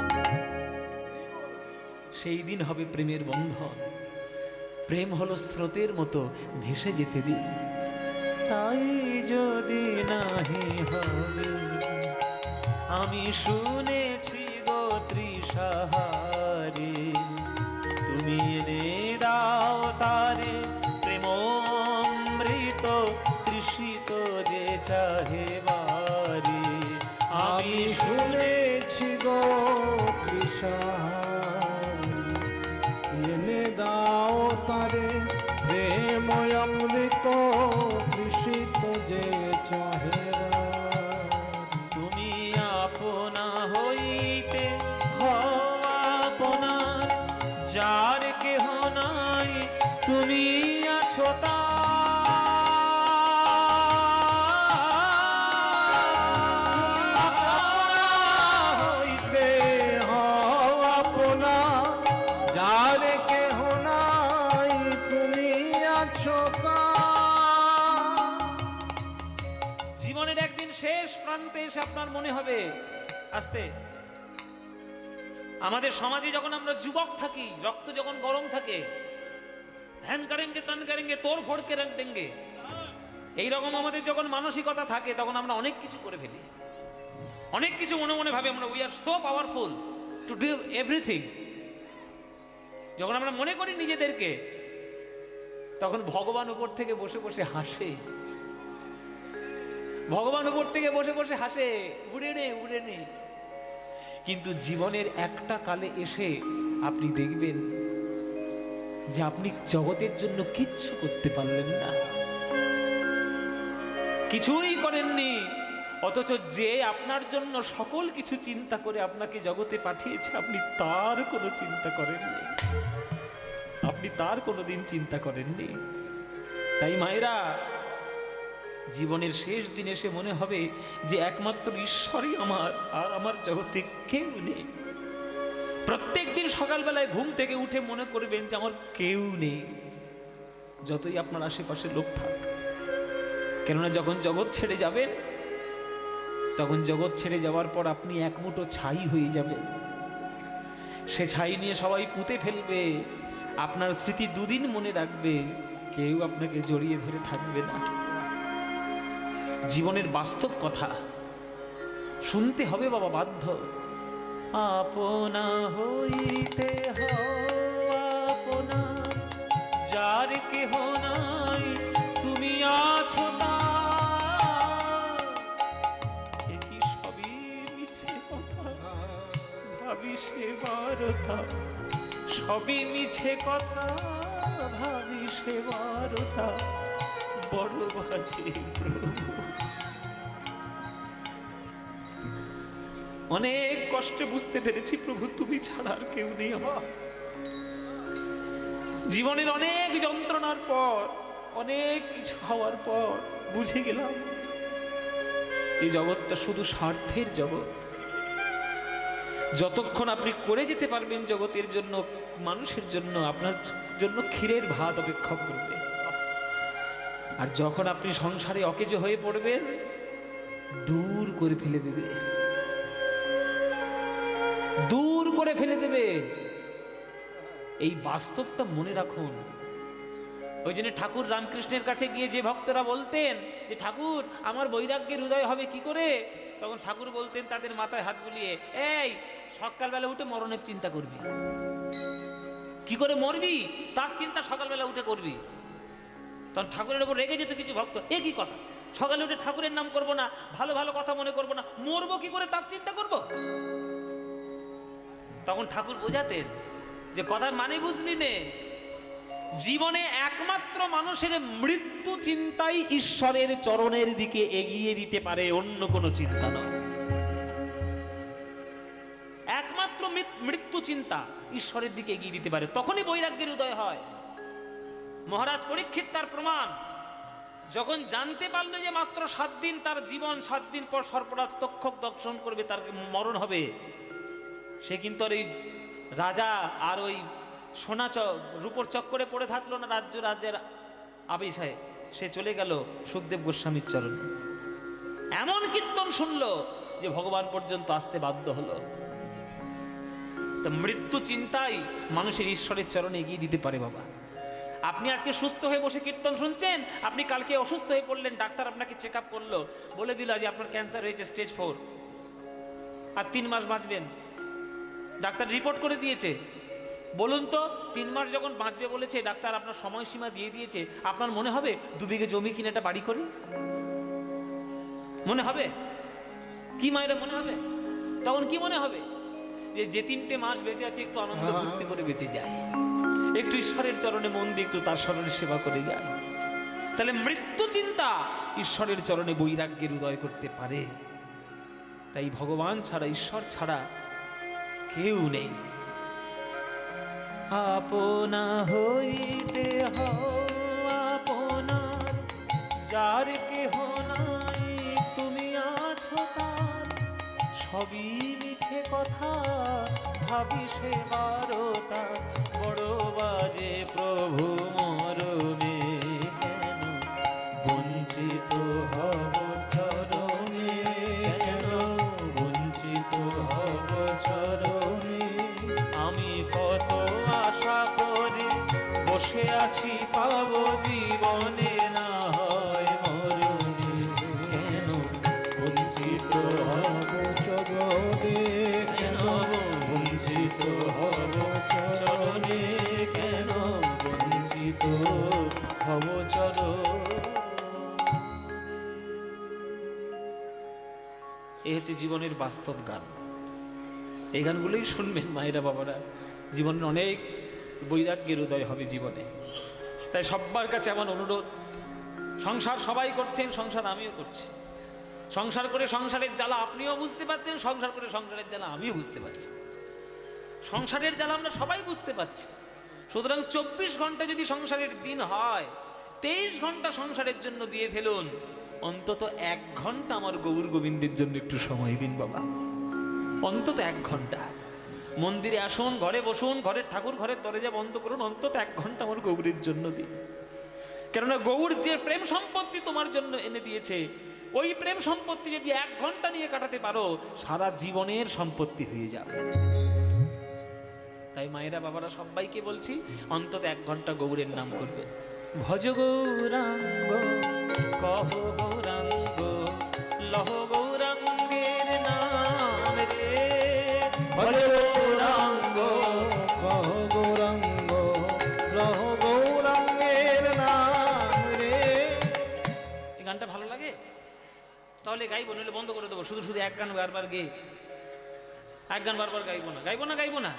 সেই দিন হবে প্রেমের বন্ধন। প্রেম হলো স্রোতের মতো, ভেসে যেতে দিন। তাই যদি নাহি হবে, আমি শুনেছি গো তৃষাহারে, তুমি এনে দাও তারে প্রেমমৃত, তৃষিত যে চাহে বারে। আমি শুনেছি গো তৃষাহারি, এনে দাও তারে প্রেম অমৃত, তৃষিত যে চাহে তুমি আপনা হইতে হও আপনা, যার কেহ নাই তুমি আছো হইতে হও আপনা, যার কেহ নাই তুমি আছো জীবনের একদিন শেষ প্রান্তে এসে আপনার মনে হবে, আস্তে, আমাদের সমাজে যখন আমরা যুবক থাকি, রক্ত যখন গরম থাকে, হ্যান করেঙ্গে তান করেঙ্গে, তোর ফড়কে রাখ দেঙ্গে, এইরকম আমাদের যখন মানসিকতা থাকে, তখন আমরা অনেক কিছু করে ফেলি, অনেক কিছু মনে মনে ভাবে আমরা we are so powerful to do everything. যখন আমরা মনে করি নিজেদেরকে, তখন ভগবান উপর থেকে বসে বসে হাসে। ভগবান উপর থেকে বসে বসে হাসে, উড়ে নে উড়ে নে। কিন্তু জীবনের একটা কালে এসে আপনি দেখবেন যে আপনি জগতের জন্য কিচ্ছু করতে পারলেন না, কিছুই করেননি, অথচ যে আপনার জন্য সকল কিছু চিন্তা করে আপনাকে জগতে পাঠিয়েছে, আপনি তার কোনো চিন্তা করেননি, আপনি তার কোনোদিন চিন্তা করেননি। তাই মায়েরা, জীবনের শেষ দিন এসে মনে হবে যে একমাত্র ঈশ্বরই আমার, আর আমার জগতে কেউ নেই। প্রত্যেক দিন সকালবেলায় ঘুম থেকে উঠে মনে করবেন যে আমার কেউ নেই, যতই আপনার আশেপাশে লোক থাক। কেননা যখন জগৎ ছেড়ে যাবেন, তখন জগৎ ছেড়ে যাওয়ার পর আপনি এক মুঠো ছাই হয়ে যাবেন। সে ছাই নিয়ে সবাই পুঁতে ফেলবে, আপনার স্মৃতি দুদিন মনে রাখবে, কেউ আপনাকে জড়িয়ে ধরে থাকবে না। জীবনের বাস্তব কথা শুনতে হবে বাবা, বাধ্য। আপনা হইতে হও আপনা, যার কেহ নাই তুমি আছো তার। এ কি সবই মিছে কথা, ভাবি সে বারতা, সবই মিছে কথা, ভাবি সে বারতা, বড় বাজে প্রভু। অনেক কষ্টে বুঝতে পেরেছি প্রভু, তুমি ছাড়া আর কেউ নেই আমার। জীবনের অনেক যন্ত্রণার পর, অনেক কিছু হওয়ার পর বুঝে গেলাম এই জগৎটা শুধু স্বার্থের জগৎ। যতক্ষণ আপনি করে যেতে পারবেন জগতের জন্য, মানুষের জন্য, আপনার জন্য ক্ষীরের ভাত অপেক্ষা করবে। আর যখন আপনি সংসারে অকেজো হয়ে পড়বেন, দূর করে ফেলে দেবে, দূর করে ফেলে দেবে। এই বাস্তবটা মনে রাখুন। ওই জন্য ঠাকুর রামকৃষ্ণের কাছে গিয়ে যে ভক্তরা বলতেন যে ঠাকুর আমার বৈরাগ্যের উদয় হবে কি করে, তখন ঠাকুর বলতেন তাদের মাথায় হাত বুলিয়ে, এই সকালবেলা উঠে মরণের চিন্তা করবি, কি করে মরবি তার চিন্তা সকালবেলা উঠে করবি। তখন ঠাকুরের উপর রেগে যেত কিছু ভক্ত, এ কি কথা, সকালে উঠে ঠাকুরের নাম করবো না, ভালো ভালো কথা মনে করবো না, মরবো কি করে তার চিন্তা করব? তখন ঠাকুর বোঝাতেন যে কথার মানে বুঝলি নে, জীবনে একমাত্র মানুষের মৃত্যু চিন্তাই ঈশ্বরের চরণের দিকে এগিয়ে দিতে পারে, অন্য কোনো চিন্তা নয়। একমাত্র মৃত্যু চিন্তা ঈশ্বরের দিকে এগিয়ে দিতে পারে, তখনই বৈরাগ্যের উদয় হয়। মহারাজ পরীক্ষিত তার প্রমাণ। যখন জানতে পারলো যে মাত্র 7 দিন তার জীবন, 7 দিন পর সর্পরাজ তক্ষক দর্শন করবে, তার মরণ হবে, সে কিন্তু আর ওই রাজা আর ওই সোনা রূপর চক্করে পড়ে থাকলো না রাজ্য রাজ্যের আবিষায়, সে চলে গেল সুখদেব গোস্বামীর চরণে। এমন কীর্তন শুনলো যে ভগবান পর্যন্ত আসতে বাধ্য হলো। তো মৃত্যু চিন্তাই মানুষের ঈশ্বরের চরণে এগিয়ে দিতে পারে বাবা। আপনি আজকে সুস্থ হয়ে বসে কীর্তন শুনছেন, আপনি কালকে অসুস্থ হয়ে পড়লেন, ডাক্তার আপনাকে চেক আপ করলো, বলে দিল যে আপনার ক্যান্সার হয়েছে স্টেজ 4, আর 3 মাস বাঁচবেন, ডাক্তার রিপোর্ট করে দিয়েছে। বলুন তো 3 মাস যখন বাঁচবে বলেছে ডাক্তার, আপনার সময়সীমা দিয়ে দিয়েছে, আপনার মনে হবে 2 বিঘে জমি কিনে একটা বাড়ি করি? মনে হবে? কি মায়েরা মনে হবে? তখন কি মনে হবে? যে 3টে মাস বেঁচে আছে একটু আনন্দ ফুর্তি করে বেঁচে যায়, একটু ঈশ্বরের চরণে মন দিয়ে একটু তার স্মরণে সেবা করে যায়। তাহলে মৃত্যু চিন্তা ঈশ্বরের চরণে বৈরাগ্যের উদয় করতে পারে। তাই ভগবান ছাড়া, ঈশ্বর ছাড়া কেউ নেই। আপনা হইতে হও আপনার, যার কেহ নাই তুমি আছো তার, সবই মিছে কথা ভাবি সে বারতা, বড় বাজে প্রভু মরণে, কেন বঞ্চিত হব চরণে, কেন বঞ্চিত হব চরণে। আমি কত আশা করে বসে আছি পাবো জীবনে, না হয় মরণে, কেন বঞ্চিত হব চরণে, কেন বঞ্চিত হব চরণে, কেন বঞ্চিত হব চরণে। এ হচ্ছে জীবনের বাস্তব গান। এই গানগুলোই শুনবেন মায়েরা বাবারা, জীবনের অনেক বৈরাগ্যের উদয় হবে জীবনে। তাই সবার কাছে আমার অনুরোধ, সংসার সবাই করছেন, সংসার আমিও করছি। সংসার করে সংসারের জ্বালা আপনিও বুঝতে পারছেন, সংসার করে সংসারের জ্বালা আমিও বুঝতে পারছি। সংসারের জ্বালা আমরা সবাই বুঝতে পারছি। সুতরাং 24 ঘন্টা যদি সংসারের দিন হয়, 23 ঘন্টা সংসারের জন্য দিয়ে ফেলুন। অন্তত 1 ঘন্টা আমার গৌর গোবিন্দের জন্য একটু সময় দিন বাবা, অন্তত 1 ঘন্টা। মন্দিরে আসুন, ঘরে বসুন, ঘরের ঠাকুর ঘরের দরজা বন্ধ করুন, অন্তত 1 ঘন্টা আমার গৌরের জন্য দিন। কেননা গৌর যে প্রেম সম্পত্তি তোমার জন্য এনে দিয়েছে, ওই প্রেম সম্পত্তি যদি 1 ঘন্টা নিয়ে কাটাতে পারো, সারা জীবনের সম্পত্তি হয়ে যাবে। তাই মায়েরা বাবারা সবাইকে বলছি, অন্তত 1 ঘন্টা গৌরের নাম করবে। ভজ গৌরাঙ্গ কহ গৌরাঙ্গ, লহ গৌরাঙ্গের নাম রে, ভজ গৌরাঙ্গ কহ গৌরাঙ্গ, লহ গৌরাঙ্গের নাম রে। এই গানটা ভালো লাগে? তাহলে গাইবো, নইলে বন্ধ করে দেবো। শুধু শুধু 1 গান বারবার গেয়ে, 1 গান বারবার গাইবো না, গাইবো না, গাইবো না,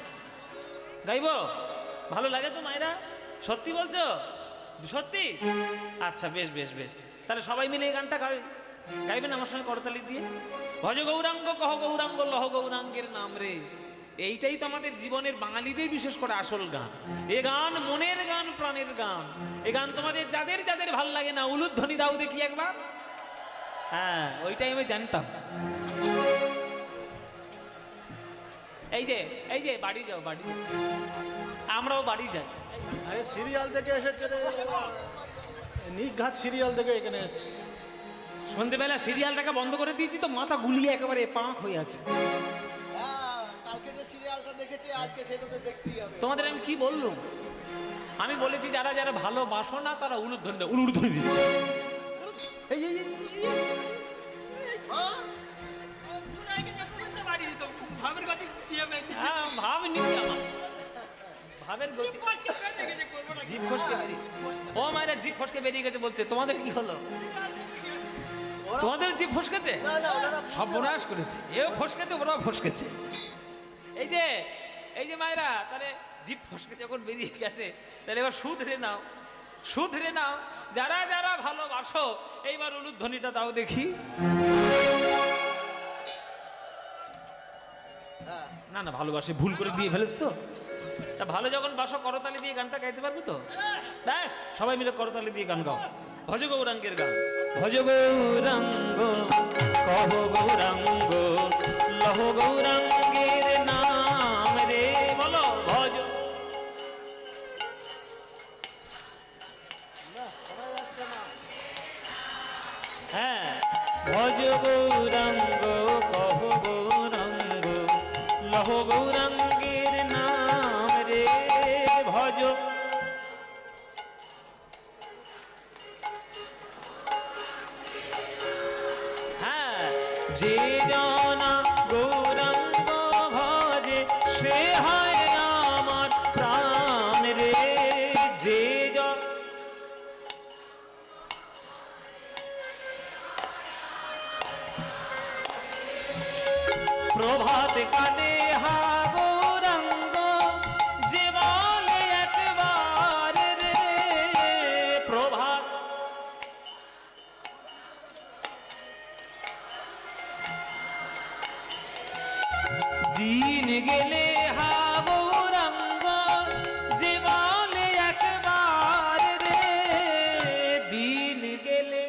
গাইবো। ভালো লাগে তো মায়েরা? সত্যি বলছো? সত্যি? আচ্ছা, বেশ বেশ বেশ। তাহলে সবাই মিলে এই গানটা গাইবেন আমার সঙ্গে করতালি দিয়ে। ভজ গৌরাঙ্গ কহ গৌরাঙ্গ, লহ গৌরাঙ্গের নাম রে। এইটাই তো আমাদের জীবনের বাঙালিদের বিশেষ করে আসল গান। এ গান মনের গান, প্রাণের গান। এ গান তোমাদের যাদের যাদের ভাল লাগে না, উলুধ্বনি দাও দেখি একবার। হ্যাঁ, ওইটাই আমি জানতাম। এই যে বাড়ি যাও, বাড়ি যাও, আমরাও বাড়ি যাই। আরে সিরিয়াল থেকে এসেছে রে, নিঘাত সিরিয়াল থেকে এখানে এসেছে। সন্ধ্যেবেলা সিরিয়ালটাকে বন্ধ করে দিয়েছি তো মাথা গুলিয়ে একেবারে পাঁক হয়ে আছে। কালকে যে সিরিয়ালটা দেখেছি আজকে সেটা তো দেখতেই হবে। তোমাদের আমি কি বললুম? আমি বলেছি যারা যারা ভালোবাসো না তারা উলুধ্বনি দাও, উলুধ্বনি দিচ্ছে। এই এই এই, হ্যাঁ, ভাব নিতে আমার ভাবের গতি। জিভ ফসকে বেরিয়ে। ও মায়েরা জিভ ফসকে বেরিয়ে গেছে বলছে। তোমাদের কি হলো? ও তোমাদের জিভ ফসকেছে? সর্বনাশ করেছে, এও ফসকেছে, ওরাও ফসকেছে। এই যে মায়েরা, তাহলে জিভ ফসকেছে যখন বেরিয়ে গেছে, তাহলে এবার শুধরে নাও, শুধরে নাও। যারা যারা ভালোবাসো এইবার উলুধ্বনিটা দাও দেখি। না না, ভালোবাসে, ভুল করে দিয়ে ফেলেছ তো। তা ভালো যখন বাসো, করতালি দিয়ে গানটা গাইতে পারবে তো? ব্যাস, সবাই মিলে করতালি দিয়ে গান গাও, ভজ গৌরাঙ্গের গান। ভজ গৌরাঙ্গ কহ গৌরাঙ্গ লহ গৌরাঙ্গের নাম রে, বলো ভজ। হ্যাঁ, ভজ গৌরাঙ্গ কহ গৌরাঙ্গ লহ গৌরাঙ্গের নাম রে, ভজ। হ্যাঁ, যে জনা গৌরাঙ্গ ভজে সে হয় আমার প্রাণ রে, যে জন। প্রভাত কালে হা গৌরাঙ্গ যে বলে একবার রে, প্রভাত দিন গেলে হা গৌরাঙ্গ যে বলে একবার রে, দিন গেলে।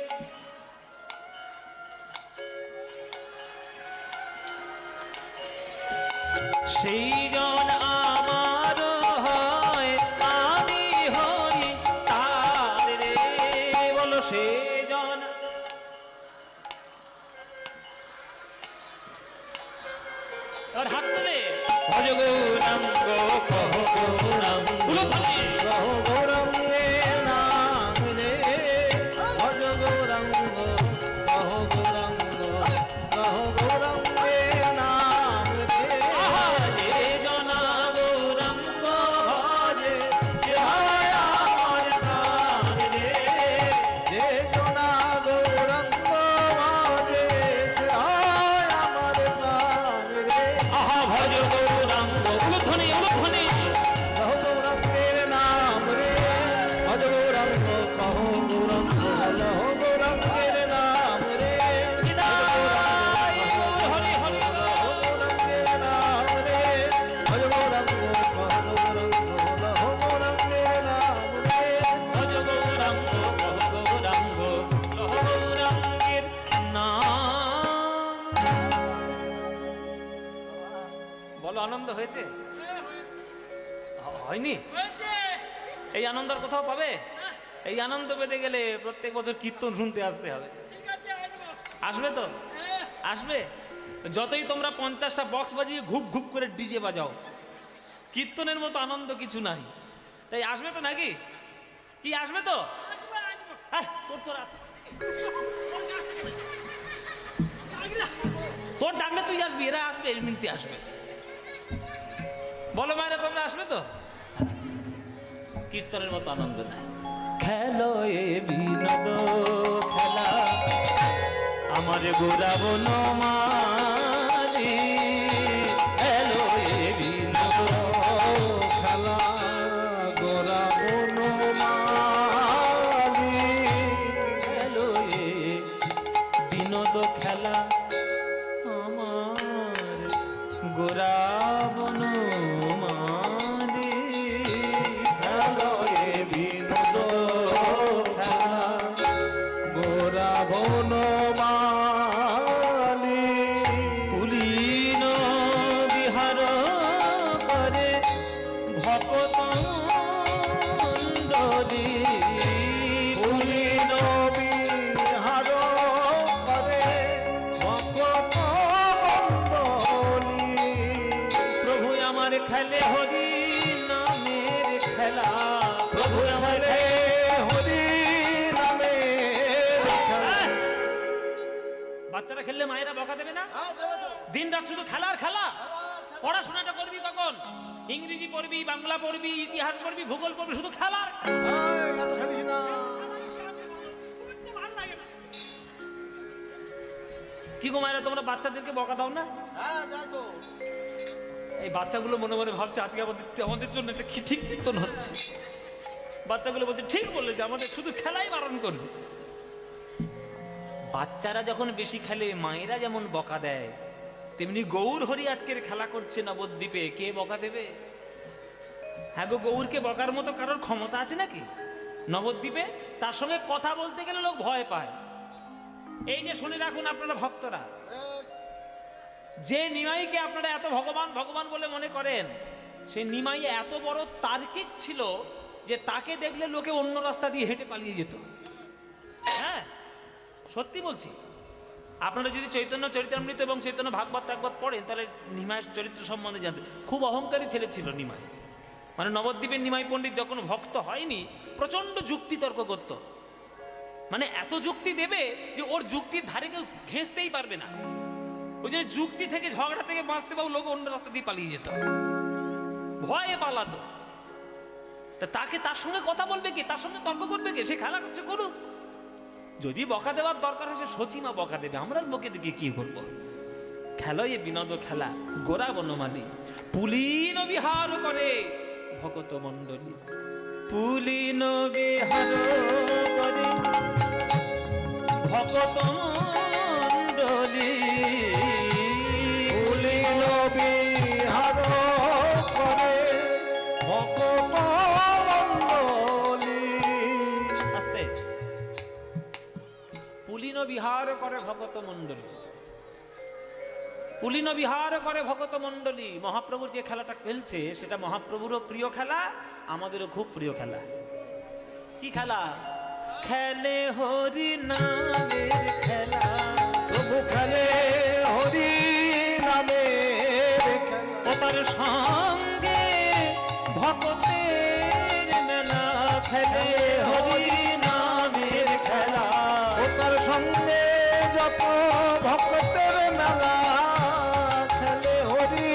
সেই জন আমার হয়, আমি হই তার রে, বলো সেই জন। এবার হাত তুলে ভজ গৌরাঙ্গ কহ গৌরাঙ্গ, কহ গৌরাঙ্গের নাম রে, ভজ গৌরাঙ্গ কহ গৌরাঙ্গ, কহ গৌরাঙ্গের নাম রে। যে জনা গৌরাঙ্গ ভজে যে হয় আমার প্রাণ রে, যে জনা গৌরাঙ্গ ভজে সে হয় আমার প্রাণ রে। আহা, ভজ গৌরাঙ্গ, উলুধ্বনি উলুধ্বনি। কহ গৌরাঙ্গের নাম রে, ভজ গৌরাঙ্গ কহ গৌরাঙ্গ লহ গৌরাঙ্গের নাম রে। হরি হরি গৌরাঙ্গের নাম রে, ভজ গৌরাঙ্গ কহ গৌরাঙ্গ লহ গৌরাঙ্গের নাম রে। ভজ গৌরাঙ্গ কহ গৌরাঙ্গ লহ গৌরাঙ্গের নাম। বলো, আনন্দ হয়েছে? হয়নি? এই আনন্দ আর কোথাও পাবে? এই আনন্দ পেতে গেলে প্রত্যেক বছর কীর্তন শুনতে আসতে হবে। আসবে তো? আসবে। যতই তোমরা 50টা বক্স বাজিয়ে ঘুপ ঘুপ করে ডিজে বাজাও, কীর্তনের মতো আনন্দ কিছু নাই। তাই আসবে তো নাকি? কি আসবে তো? তোর ডাকলে তুই আসবি, এরা আসবে, এমনিতে আসবে। বলো মায়েরা, তোমরা আসবে তো? কীর্তনের মতো আনন্দ নাই। খেলো এ বিনোদ খেলা আমার গোরা বনমালী, খেলো এ বিনোদ খেলা গোরা বনমালী, খেলো এ বিনোদ খেলা আমার গোরা বনমালী, খেলো এ বিনোদ খেলা গোরা বনমালী। পুলিন বিহার করে ভকত মণ্ডলী, পুলিন বিহার করে ভকত মণ্ডলী। প্রভু আমার খেলে হরি নামের খেলা, প্রভু আমার খেলে হরি নামের খেলা। বাচ্চারা খেললে মায়েরা বকা দেবে না? দিন রাত শুধু খেলার খেলা। পড়াশোনাটা করবি কখন? ইংরেজি পড়বি, বাংলা পড়বি, ইতিহাস পড়বি, ভূগোল পড়বি, শুধু খেলার। এত খেলিস না। কি গো মায়েরা, তোমরা বাচ্চাদেরকে বকা দাও না? হ্যাঁ দেখো, এই বাচ্চাগুলো মনে মনে ভাবছে আজকে আমাদের জন্য একটা ঠিক কীর্তন হচ্ছে। বাচ্চাগুলো বলছে ঠিক বললে যে আমাদের শুধু খেলাই বারণ করবে। বাচ্চারা যখন বেশি খেলে মায়েরা যেমন বকা দেয়, তেমনি গৌর হরি আজকের খেলা করছে নবদ্বীপে, কে বকা দেবে? হ্যাঁ গো, গৌরকে বকার মতো কারোর ক্ষমতা আছে নাকি নবদ্বীপে? তার সঙ্গে কথা বলতে গেলে লোক ভয় পায়। এই যে শুনে রাখুন আপনারা ভক্তরা, যে নিমাইকে আপনারা এত ভগবান ভগবান বলে মনে করেন, সেই নিমাই এত বড় তার্কিক ছিল যে তাকে দেখলে লোকে অন্য রাস্তা দিয়ে হেঁটে পালিয়ে যেত। হ্যাঁ সত্যি বলছি, আপনারা যদি চৈতন্য চরিতামৃত এবং চৈতন্য ভাগবত টাগবত পড়েন তাহলে নিমাইয়ের চরিত্র সম্বন্ধে জানতে। খুব অহংকারী ছেলে ছিল নিমাই। মানে নবদ্বীপের নিমাই পণ্ডিত যখন ভক্ত হয়নি, প্রচন্ড যুক্তি তর্ক করত। মানে এত যুক্তি দেবে যে ওর যুক্তির ধারে কেউ ঘেঁষতেই পারবে না। ওই যে যুক্তি থেকে ঝগড়া থেকে বাঁচতে পারো, লোক অন্য রাস্তা দিয়ে পালিয়ে যেত, ভয়ে পালাতো। তা তাকে তার সঙ্গে কথা বলবে কে, তার সঙ্গে তর্ক করবে কে? সে খেলা করছে, করুক। যদি বকা দেওয়ার দরকার হয় সে সচিমা বকা দেবে, আমরা বকে দিকে কি করবো? খেলোয় বিনোদ খেলা, গোরা বনমালী পুলিন বিহার করে ভগত মণ্ডলী, পুলিন বিহার করে ভগত মণ্ডলী, পুলিন বিহার করে ভগত মণ্ডলী। আস্তে, পুলিন বিহার করে ভগত মণ্ডলী, পুলিন বিহার করে ভগত মণ্ডলী। মহাপ্রভুর যে খেলাটা খেলছে সেটা মহাপ্রভুরও প্রিয় খেলা, আমাদেরও খুব প্রিয় খেলা। কি খেলা? খেলে হরি নামের খেলা, প্রভু খেলে হরি নামের খেলা, ও তার সঙ্গে ভক্তের মেলা। খেলে হরি নামের খেলা, ও তার সঙ্গে যত ভক্তের মেলা, খেলে হরি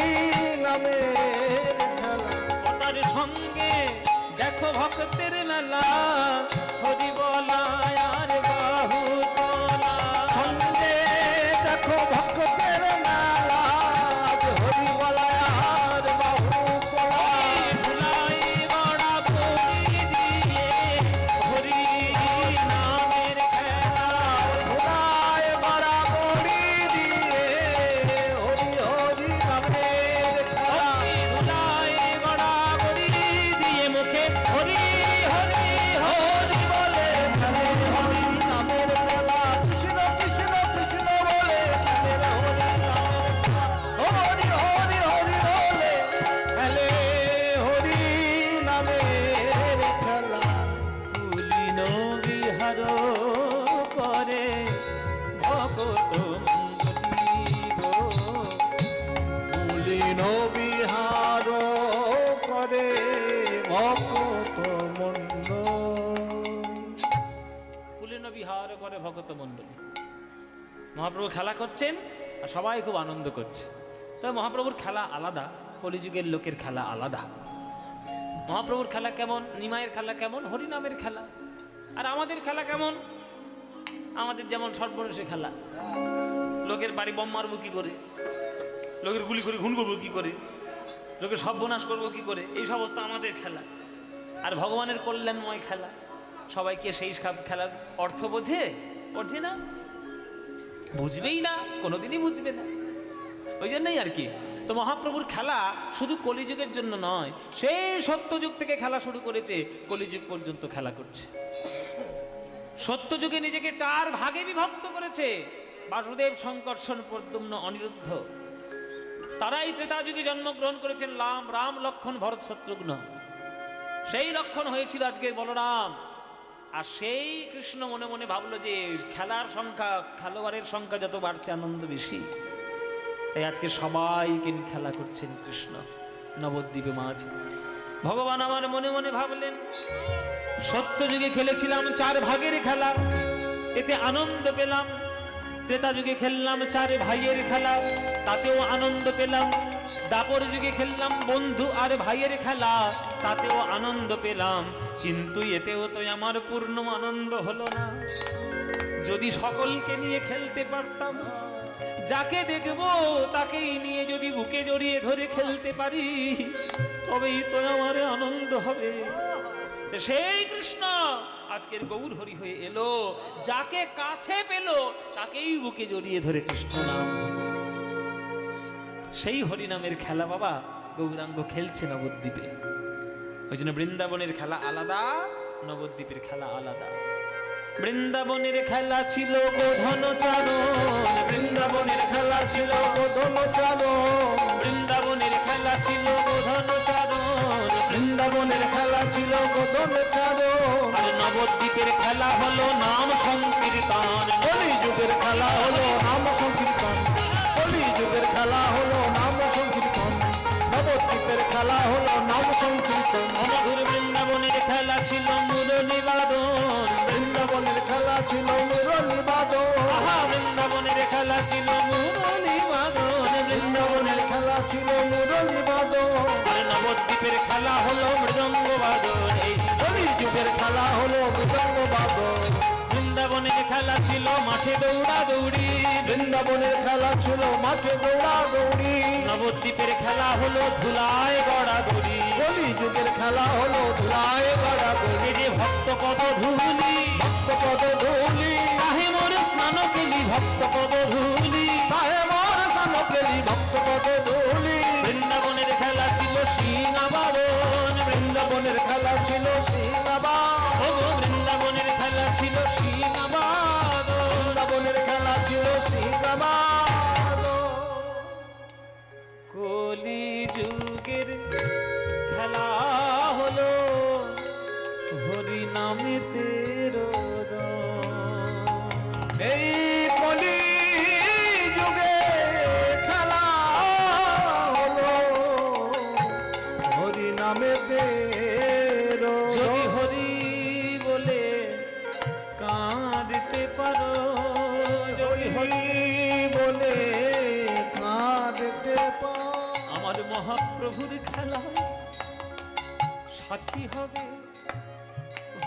নামের খেলা। ও তার সঙ্গে দেখো ভক্তের মেলা, হরি বলায় আর বাহু তোলা। সঙ্গে দেখো ভক্তের মেলা, হরি বলার বাহু তোলা। ভুলাই বড়া করি দিয়ে হরি নামের খেলা, ভোলায় বড়া করি দিয়ে হরি হরি নামের খেলা। ভুলাই বড়া করি দিয়ে মুখে হরি হরি হরি বলে খেলে হরি নামের খেলা, কৃষ্ণ কৃষ্ণ কৃষ্ণ বলে খেলে হরি নামের খেলা। ও হরি হরি হরি বলে খেলে হরি নামের খেলা। পুলিন বিহার করে ভগত মণ্ডলী গো, পুলিন বিহার করে ভক্ত মন্ডল। পুলিন বিহার করে ভগত মণ্ডলী। মহাপ্রভু খেলা করছেন আর সবাই খুব আনন্দ করছে। তবে মহাপ্রভুর খেলা আলাদা, কলিযুগের লোকের খেলা আলাদা। মহাপ্রভুর খেলা কেমন, নিমাইয়ের খেলা কেমন, হরিনামের খেলা। আর আমাদের খেলা কেমন? আমাদের যেমন সর্বনেশে খেলা, লোকের বাড়ি বোম মারবো কি করে, লোকের গুলি করে খুন করবো কি করে, লোকের সর্বনাশ করবো কি করে, এই সমস্ত আমাদের খেলা। আর ভগবানের কল্যাণময় খেলা, সবাইকে সেই সব খেলার অর্থ বোঝে? বোঝে না, বুঝবেই না, কোনোদিনই বুঝবে না। ওই জন্যই আর কি। তো মহাপ্রভুর খেলা শুধু কলিযুগের জন্য নয়, সেই সত্যযুগ থেকে খেলা শুরু করেছে, কলিযুগ পর্যন্ত খেলা করছে। সত্যযুগে নিজেকে 4 ভাগে বিভক্ত করেছে, বাসুদেব, শঙ্কর্ষণ, প্রদ্যুম্ন, অনিরুদ্ধ। তারাই ত্রেতা যুগে জন্মগ্রহণ করেছেন, রাম, লক্ষ্মণ, ভরত, শত্রুঘ্ন। সেই লক্ষণ হয়েছিল আজকের বলরাম। আর সেই কৃষ্ণ মনে মনে ভাবলো যে খেলার সংখ্যা, খেলোয়াড়ের সংখ্যা যত বাড়ছে আনন্দ বেশি, তাই আজকে সবাইকে নিয়ে খেলা করছেন কৃষ্ণ নবদ্বীপে মাঝে। ভগবান আমার মনে মনে ভাবলেন, সত্য যুগে খেলেছিলাম 4 ভাগের খেলা, এতে আনন্দ পেলাম। ত্রেতা যুগে খেললাম 4 ভাইয়ের খেলা, তাতেও আনন্দ পেলাম। দাপর যুগে খেললাম বন্ধু আর ভাইয়ের খেলা, তাতেও আনন্দ পেলাম। কিন্তু এতেও তো আমার পূর্ণ আনন্দ হলো না। যদি সকলকে নিয়ে খেলতে পারতাম যাকে দেখবো তাকেই নিয়ে যদি বুকে জড়িয়ে ধরে খেলতে পারি তবেই তো আমার আনন্দ হবে। তো সেই কৃষ্ণ আজকের গৌর হরি হয়ে এলো, যাকে কাছে পেল তাকেই বুকে জড়িয়ে ধরে কৃষ্ণ নাম। সেই হরিনামের খেলা বাবা গৌরাঙ্গ খেলছে নবদ্বীপে। ওই জন্য বৃন্দাবনের খেলা আলাদা, নবদ্বীপের খেলা আলাদা। বৃন্দাবনের খেলা ছিল গোধন চারণ, বৃন্দাবনের খেলা ছিল গোধন চারণ, বৃন্দাবনের খেলা ছিল গোধন চারণ, বৃন্দাবনের খেলা ছিল গোধন চারণ। আর নবদ্বীপের খেলা হলো নাম সংকীর্তন। কলি যুগের খেলা হলো নাম সংকীর্তন, কলি যুগের খেলা হলো নাম সংকীর্তন, নবদ্বীপের খেলা হলো নাম সংকীর্তন। মধুর বৃন্দাবনের খেলা ছিল মুরলী বাদন, বৃন্দাবনের খেলা ছিল মুরলী বাদন, আহা বৃন্দাবনের খেলা ছিল মুরলী বাদন, বৃন্দাবনের খেলা ছিল মুরলী বাদন। আর নবদ্বীপের খেলা হলো মৃদঙ্গ বাদন। এই কলি যুগের খেলা হলো মৃদঙ্গ বাদন। বৃন্দাবনের খেলা ছিল মাঠে দৌড়া দৌড়ি, বৃন্দাবনের খেলা ছিল মাঠে দৌড়া দৌড়ি, নবদ্বীপের খেলা হলো ধুলায় গড়া গড়ি। কলি যুগের খেলা হলো ধুলায় গড়া গড়ি। এই যে ভক্ত পদ ধুলি, ভক্তপদ ধুলি, তাহে মোর স্নান কেলি ভক্ত পদ ধুলি। তাহে মোর সান পেলি ভক্তপদ ধুলি। বৃন্দাবনের খেলা ছিল সিংহাবাদন, বৃন্দাবনের খেলা ছিল সিংহাবাদ, ও বৃন্দাবনের খেলা ছিল সিংহাবাদন। বৃন্দাবনের খেলা ছিল সিংহাবাদ। কলি যুগের খেলা হলো হরি নামেতে এই কলি যুগে খেলা হলো হরি নামেতে যদি হরি বলে কাঁদতে পারো, যদি হরি বলে কাঁদতে পার। আমার মহাপ্রভুর খেলা সাথী হবে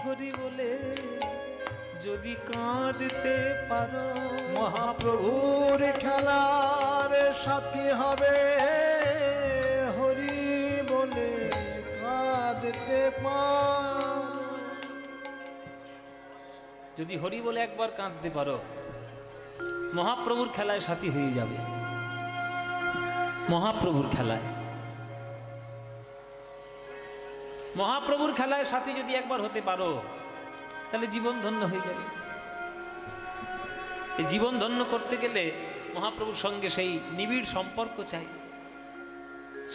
হরি বলে যদি কাঁদতে পারো। মহাপ্রভুর খেলার সাথী হবে হরি বলে কাঁদতে পার। যদি হরি বলে একবার কাঁদতে পারো মহাপ্রভুর খেলায় সাথী হয়ে যাবে। মহাপ্রভুর খেলায়, মহাপ্রভুর খেলায় সাথী যদি একবার হতে পারো তাহলে জীবন ধন্য হয়ে যাবে। এই জীবন ধন্য করতে গেলে মহাপ্রভুর সঙ্গে সেই নিবিড় সম্পর্ক চাই।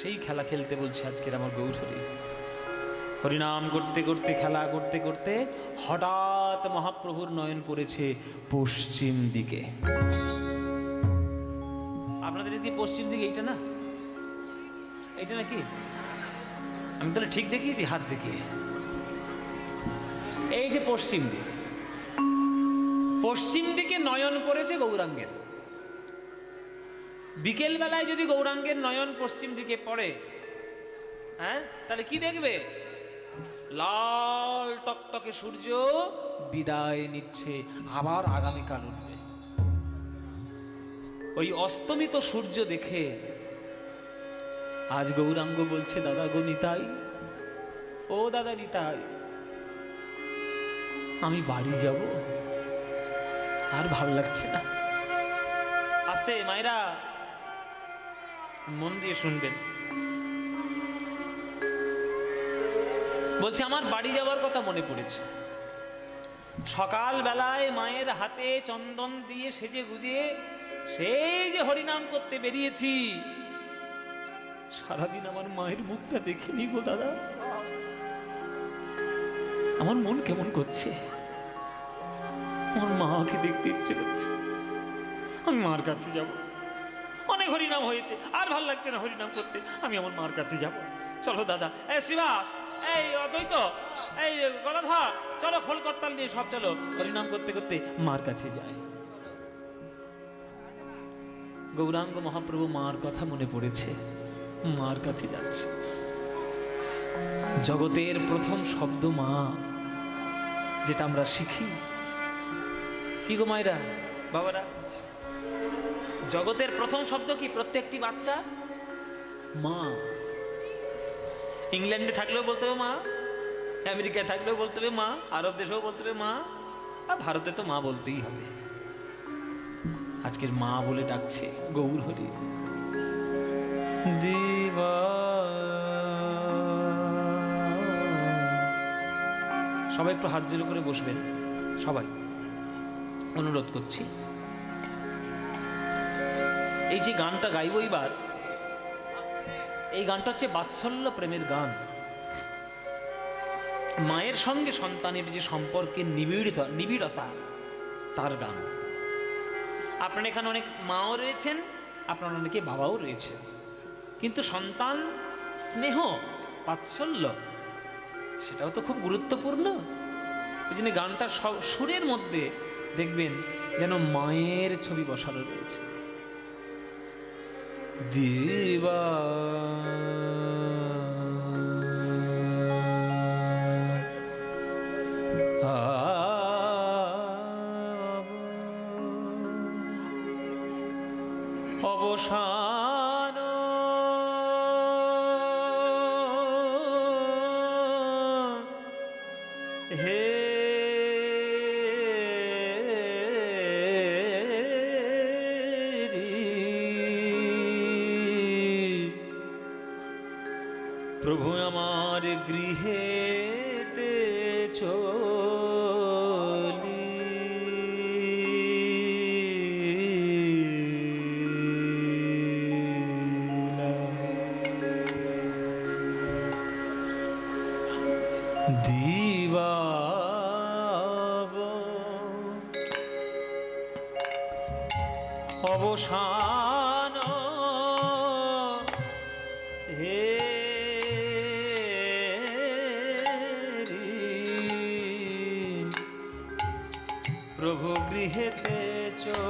সেই খেলা খেলতে বলছে আজকের আমার গৌর হরি। হরিনাম করতে করতে খেলা করতে করতে হঠাৎ মহাপ্রভুর নয়ন পড়েছে পশ্চিম দিকে। আপনাদের এদিকে পশ্চিম দিকে এইটা না, এইটা নাকি? আমি তাহলে ঠিক দেখিয়েছি হাত দেখিয়ে। এই যে পশ্চিম দিক, পশ্চিম দিকে নয়ন পড়েছে গৌরাঙ্গের। বিকেল বেলায় যদি গৌরাঙ্গের নয়ন পশ্চিম দিকে পড়ে, হ্যাঁ, তাহলে কি দেখবে? লাল টকটকে সূর্য বিদায় নিচ্ছে, আবার আগামীকাল উঠবে। ওই অস্তমিত সূর্য দেখে আজ গৌরাঙ্গ বলছে, দাদা গো নিতাই, ও দাদা নিতাই, আমি বাড়ি যাব, আর ভালো লাগছে না। আস্তে মায়েরা মন দিয়ে শুনবেন, বলছে আমার বাড়ি যাওয়ার কথা মনে পড়েছে। সকাল বেলায় মায়ের হাতে চন্দন দিয়ে সেজে গুজে সেই যে হরিনাম করতে বেরিয়েছি, সারাদিন আমার মায়ের মুখটা দেখিনি গো দাদা। আমার মন কেমন করছে, আমার মাকে দেখতে ইচ্ছে করছে। আমি মার কাছে যাব, অনেক হরিনাম হয়েছে, আর ভাল লাগছে না হরিনাম করতে, আমি আমার মার কাছে যাব। চলো দাদা, এই শ্রীবাস, এই অদ্বৈত, এই গলাধর, চলো খোল করতাল নিয়ে সব চলো হরিনাম করতে করতে মার কাছে যাই। গৌরাঙ্গ মহাপ্রভু মার কথা মনে পড়েছে, মার কাছে যাচ্ছে। জগতের প্রথম শব্দ মা, যেটা আমরা শিখি। কি গো মায়েরা, বাবারা, জগতের প্রথম শব্দ কি? প্রত্যেকটি বাচ্চা মা। ইংল্যান্ডে থাকলেও বলতে হবে মা, আমেরিকায় থাকলেও বলতে হবে মা, আরব দেশেও বলতে হবে মা, আর ভারতে তো মা বলতেই হবে। আজকের মা বলে ডাকছে গৌর হরি। দিবা সবাই একটু হাত জোড় করে বসবেন, সবাই অনুরোধ করছি। এই যে গানটা গাইব এবার, এই গানটা হচ্ছে বাৎসল্য প্রেমের গান। মায়ের সঙ্গে সন্তানের যে সম্পর্কের নিবিড়তা তার গান। আপনার এখানে অনেক মাও রয়েছেন, আপনার অনেকে বাবাও রয়েছে, কিন্তু সন্তান স্নেহ বাৎসল্য সেটাও তো খুব গুরুত্বপূর্ণ। ওই জন্য গানটার সুরের মধ্যে দেখবেন যেন মায়ের ছবি বসানো রয়েছে। দিবা অবসান হে প্রভু আমার গৃহেতে চলি, দিবা অবসান হে প্রভু গৃহেতে চলি,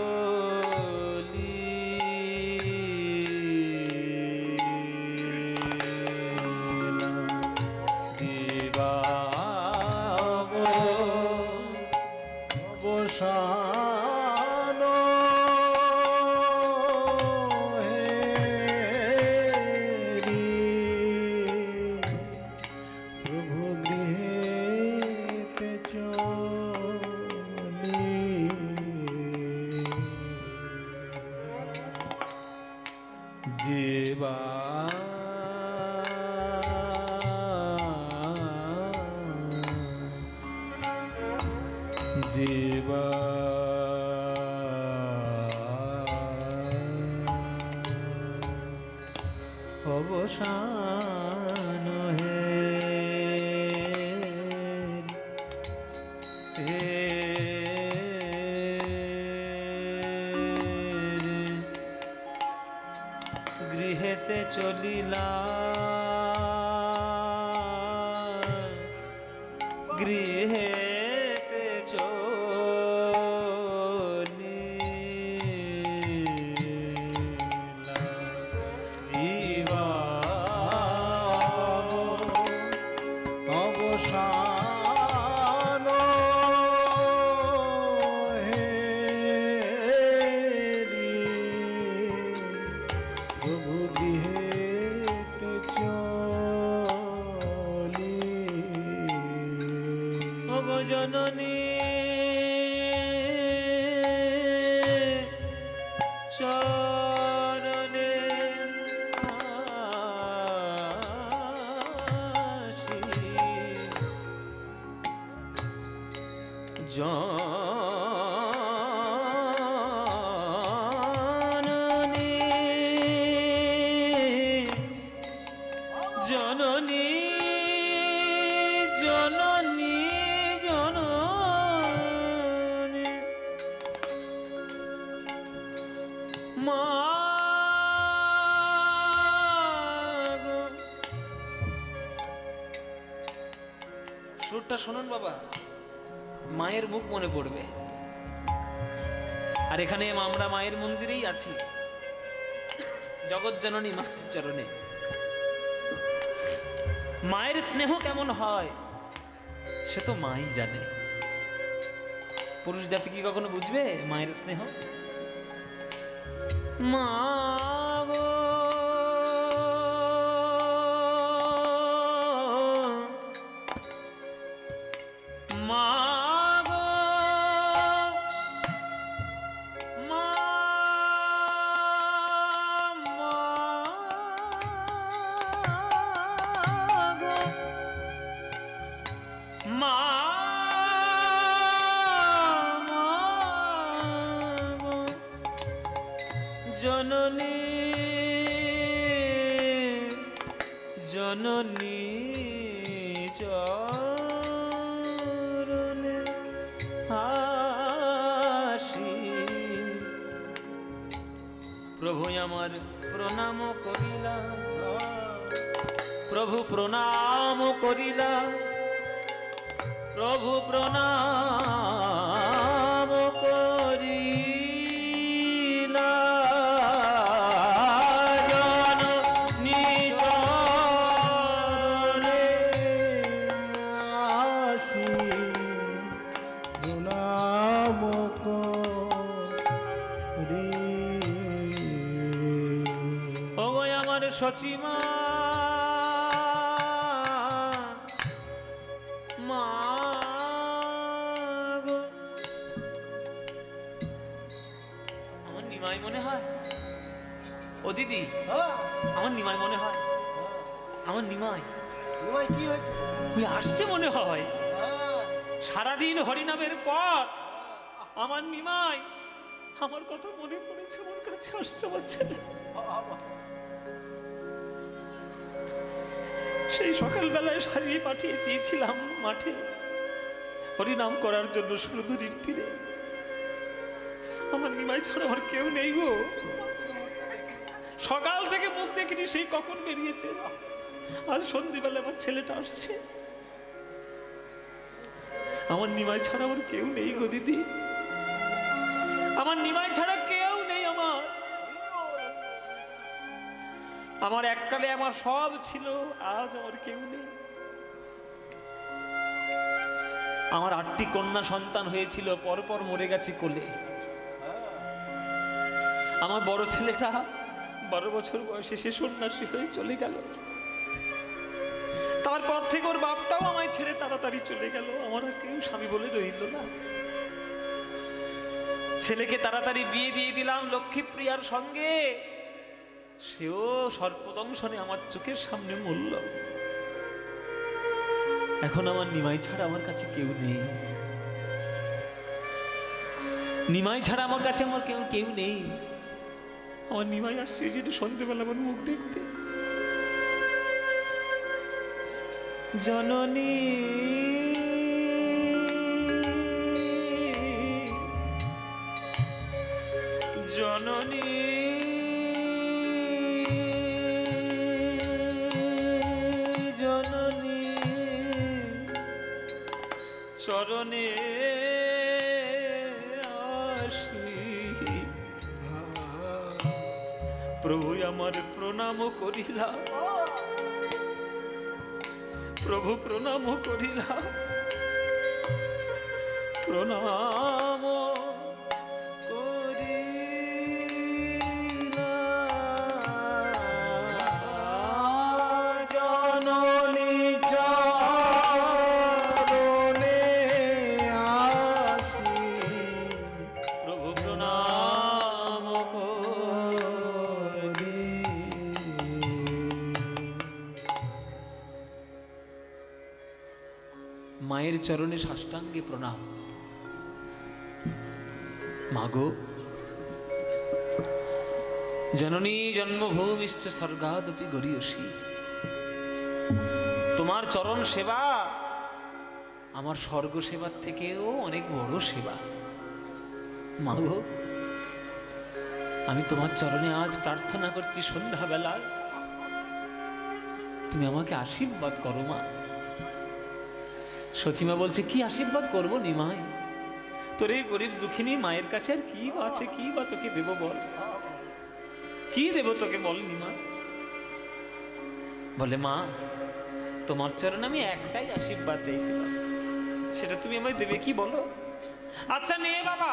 দিবা অবসান হেরি প্রভু গৃহেতে চলি, দিবা দিবা অবসান হে গৃহেতে চলিলা, গৃহেতে চলিলা, দিবা অবসান হেরি প্রভু গৃহেতে চলি, ওগো জননী চরণে আসি, জননী জননী জননী জননী মা গো। সুরটা শুনুন বাবা, মায়ের মুখ মনে পড়বে। আর এখানে আমরা মায়ের মন্দিরেই আছি, জগৎ জননী মায়ের চরণে। মায়ের স্নেহ কেমন হয় সে তো মাই জানে। পুরুষ জাতি কি কখনো বুঝবে মায়ের স্নেহ? মা গো মা গো মা গো মা জননী জননী চরণে আসি প্রভু আমার প্রণাম করিলা প্রভু প্রণাম করিলা প্রভু প্রণাম করিলা জননী চরণে আসি প্রণাম করি। ওগো আমার সচিমা মা গো আমার নিমাই মনে হয় ও দিদি আমার নিমাই মনে হয় আমার নিমাই তোমায় কি হয়েছে? ওই আসছে মনে হয় সারাদিন হরিনামের পর আমার নিমাই আমার কথা মনে পড়েছে আমার কাছে আসছে আমার ছেলে সেই সকালবেলায় সারিয়ে পাঠিয়ে চেয়েছিলাম মাঠে হরিনাম করার জন্য সুরধুরির তীরে আমার নিমাই ছাড়া আমার কেউ নেই গো সকাল থেকে মুখ দেখিনি সেই কখন বেরিয়েছে আজ সন্ধ্যেবেলা আমার ছেলেটা আসছে আমার নিমাই ছাড়া আমার কেউ নেই গো দিদি আমার নিমাই ছাড়া কেউ নেই আমার এককালে আমার সব ছিল আজ আমার কেউ নেই আমার 8টি কন্যা সন্তান হয়েছিল পরপর মরে গেছে কোলে আমার বড় ছেলেটা 12 বছর বয়সে সে সন্ন্যাসী হয়ে চলে গেল তারপর থেকে ওর বাপটাও আমায় ছেড়ে তাড়াতাড়ি চলে গেল আমার আর কেউ স্বামী বলে রইল না ছেলেকে তাড়াতাড়ি বিয়ে দিয়ে দিলাম লক্ষ্মীপ্রিয়ার সঙ্গে সেও সর্পদংশনে আমার চোখের সামনে মরল এখন আমার নিমাই ছাড়া আমার কাছে কেউ নেই নিমাই ছাড়া আমার কাছে আমার কেউ নেই আমার নিমাই আসছে এই জন্য সন্ধ্যেবেলা আমার মুখ দেখতে জননী জননী জননী চরণে আসি প্রভু আমার প্রণাম করিলা প্রভু প্রণাম করিলা প্রণাম করিলা জননী চরণে আসি প্রভু প্রণাম করি মায়ের চরণে সাষ্টাঙ্গে প্রণাম মাগো জননী জন্মভূমিশ্চ স্বর্গাদপি গরীয়সী তোমার চরণ সেবা আমার স্বর্গ সেবার থেকেও অনেক বড় সেবা মাগো আমি তোমার চরণে আজ প্রার্থনা করছি সন্ধ্যাবেলায় তুমি আমাকে আশীর্বাদ করো মা সচিমা বলছে কি আশীর্বাদ করবো নিমাই তোর এই গরিব দুঃখিনী মায়ের কাছে আর কি আছে কি বা তোকে দেব বল কি দেব তোকে বল নিমা বলে মা তোমার চরণে আমি একটাই আশীর্বাদ চাইতে পারি সেটা তুমি আমায় দেবে কি বলো আচ্ছা নে বাবা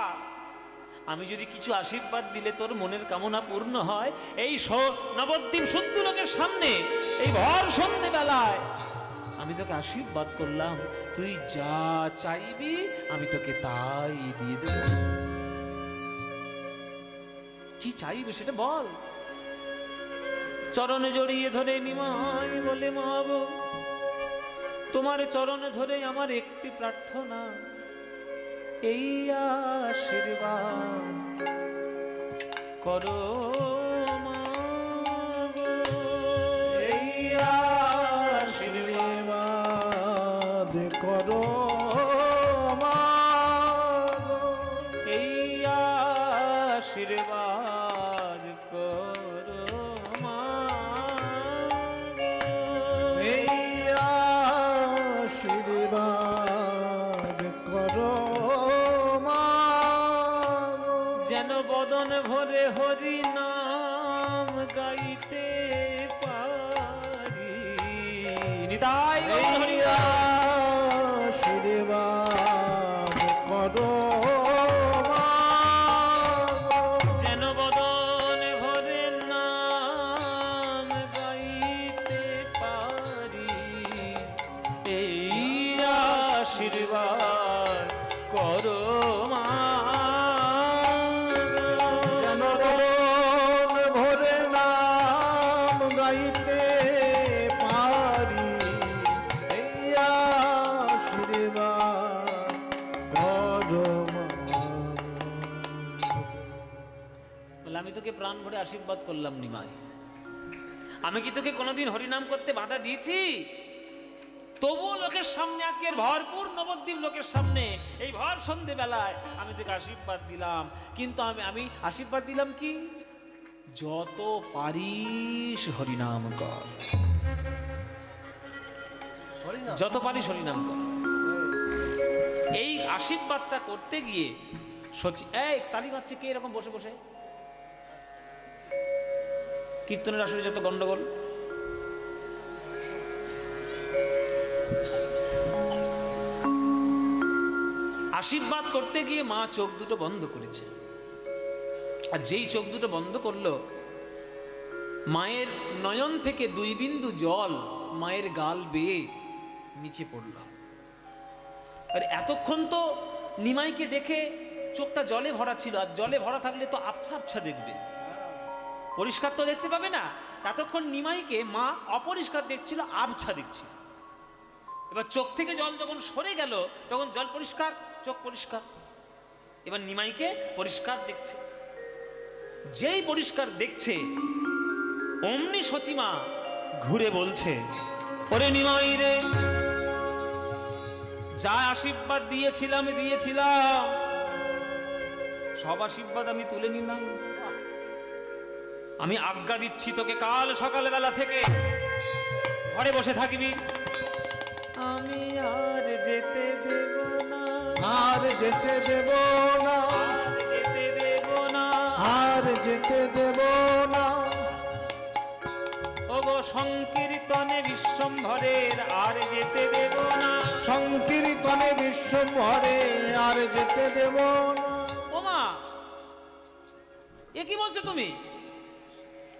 আমি যদি কিছু আশীর্বাদ দিলে তোর মনের কামনা পূর্ণ হয়, এই নবদ্বীপ শুদ্ধ লোকের সামনে এই ভর সন্ধে বেলায় আমি তোকে আশীর্বাদ করলাম, তুই যা চাইবি আমি তোকে তাই দিয়ে দেব। কি চাইবে সেটা বল। চরণে জড়িয়ে ধরে নিমাই বলে, মা গো, তোমার চরণে ধরে আমার একটি প্রার্থনা, এই আশীর্বাদ করো মা গো, এই আশীর্বাদ করো মা গো, এই আশীর্বাদ করো মা গো, এই আশীর্বাদ করো মা গো, যেন বদন ভরে হরি নাম গাইতে পারি। নিতাই গৌর এই হরি নাম। আশীর্বাদ করো মা গো, যেন বদন ভরে নাম গাইতে পারি, এই আশীর্বাদ করো মা গো। যেন বদন ভরে নাম গাইতে পারি, এই আশীর্বাদ করো মা। বলে, আমি তোকে প্রাণ ভরে আশীর্বাদ করলাম নিমাই। আমি কি তোকে কোনোদিন হরিনাম করতে বাধা দিয়েছি? তবুও লোকের সামনে, আজকের ভরপুর নবদ্বীপ লোকের সামনে এই ভর সন্ধে বেলায় আমি তোকে আশীর্বাদ দিলাম। কিন্তু আমি আশীর্বাদ দিলাম কি, যত পারিস হরিনাম কর, যত পারিস হরিনাম কর। এই আশীর্বাদটা করতে গিয়ে এই তালি বাজছে কে এরকম বসে বসে? কীর্তনের আসলে যত গন্ডগোল। আশীর্বাদ করতে গিয়ে মা চোখ দুটো বন্ধ করেছে, আর যেই চোখ দুটো বন্ধ করলো, মায়ের নয়ন থেকে 2 বিন্দু জল মায়ের গাল বেয়ে নিচে পড়ল। আর এতক্ষণ তো নিমাইকে দেখে চোখটা জলে ভরা ছিল, আর জলে ভরা থাকলে তো আবছা আবছা দেখবে, পরিষ্কার তো দেখতে পাবে না। ততক্ষণ নিমাইকে মা অপরিষ্কার দেখছিল, আবছা দেখছিল। এবার চোখ থেকে জল যখন সরে গেল, তখন জল পরিষ্কার, চোখ পরিষ্কার। এবার নিমাইকে পরিষ্কার দেখছে। যেই পরিষ্কার দেখছে, অমনি সচিমা ঘুরে বলছে, ওরে নিমাই রে, যা আশীর্বাদ দিয়েছিলাম সব আশীর্বাদ আমি তুলে নিলাম। আমি আজ্ঞা দিচ্ছি তোকে, কাল সকালবেলা থেকে ঘরে বসে থাকবি, আমি আর যেতে দেব না, আর যেতে দেব না, আর যেতে দেব না, আর যেতে দেব না, ওগো সংকীর্তনে বিশ্বম্ভরের আর যেতে দেব না, সংকীর্তনে বিশ্বম্ভরে আর যেতে দেব না। ওমা, এ কি বলছো তুমি?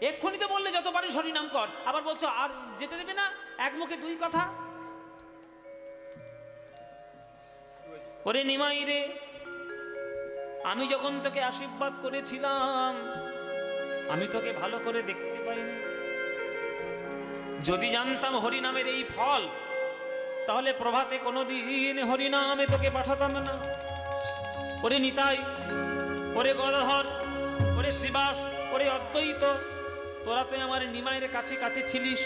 এক্ষুনি তো বললে যত পারিস হরিনাম কর, আবার বলছো আর যেতে দেবে না? এক মুখে 2 কথা। ওরে নিমাই রে, আমি যখন তোকে আশীর্বাদ করেছিলাম, আমি তোকে ভালো করে দেখতে পাইনি। যদি জানতাম হরিনামের এই ফল, তাহলে প্রভাতে কোনোদিন হরিনামে তোকে পাঠাতাম না। ওরে নিতাই, ওরে গদাধর, ওরে শ্রীবাস, ওরে অদ্বৈত, তোরা তো আমার নিমাইয়ের কাছে কাছে ছিলিস।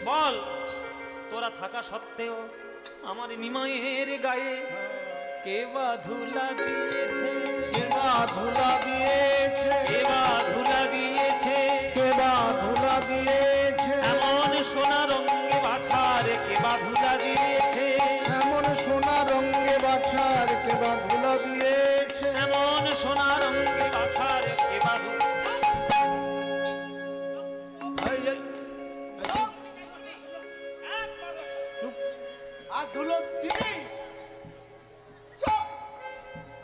বল, তোরা থাকা সত্ত্বেও আমার নিমাইয়ের গায়ে কে বা ধুলা দিয়েছে, কে বা ধুলা দিয়েছে, কে বা ধুলা দিয়েছে, কে বা ধুলা দিয়েছে, এমন সোনা রঙে বাছার কে বা ধুলা দিয়েছে, এমন সোনা রঙে বাছার কে বা ধুলা দিয়েছে, এমন সোনা রঙে বাছার কে বা এই, এই, আর ধুলো দিবি?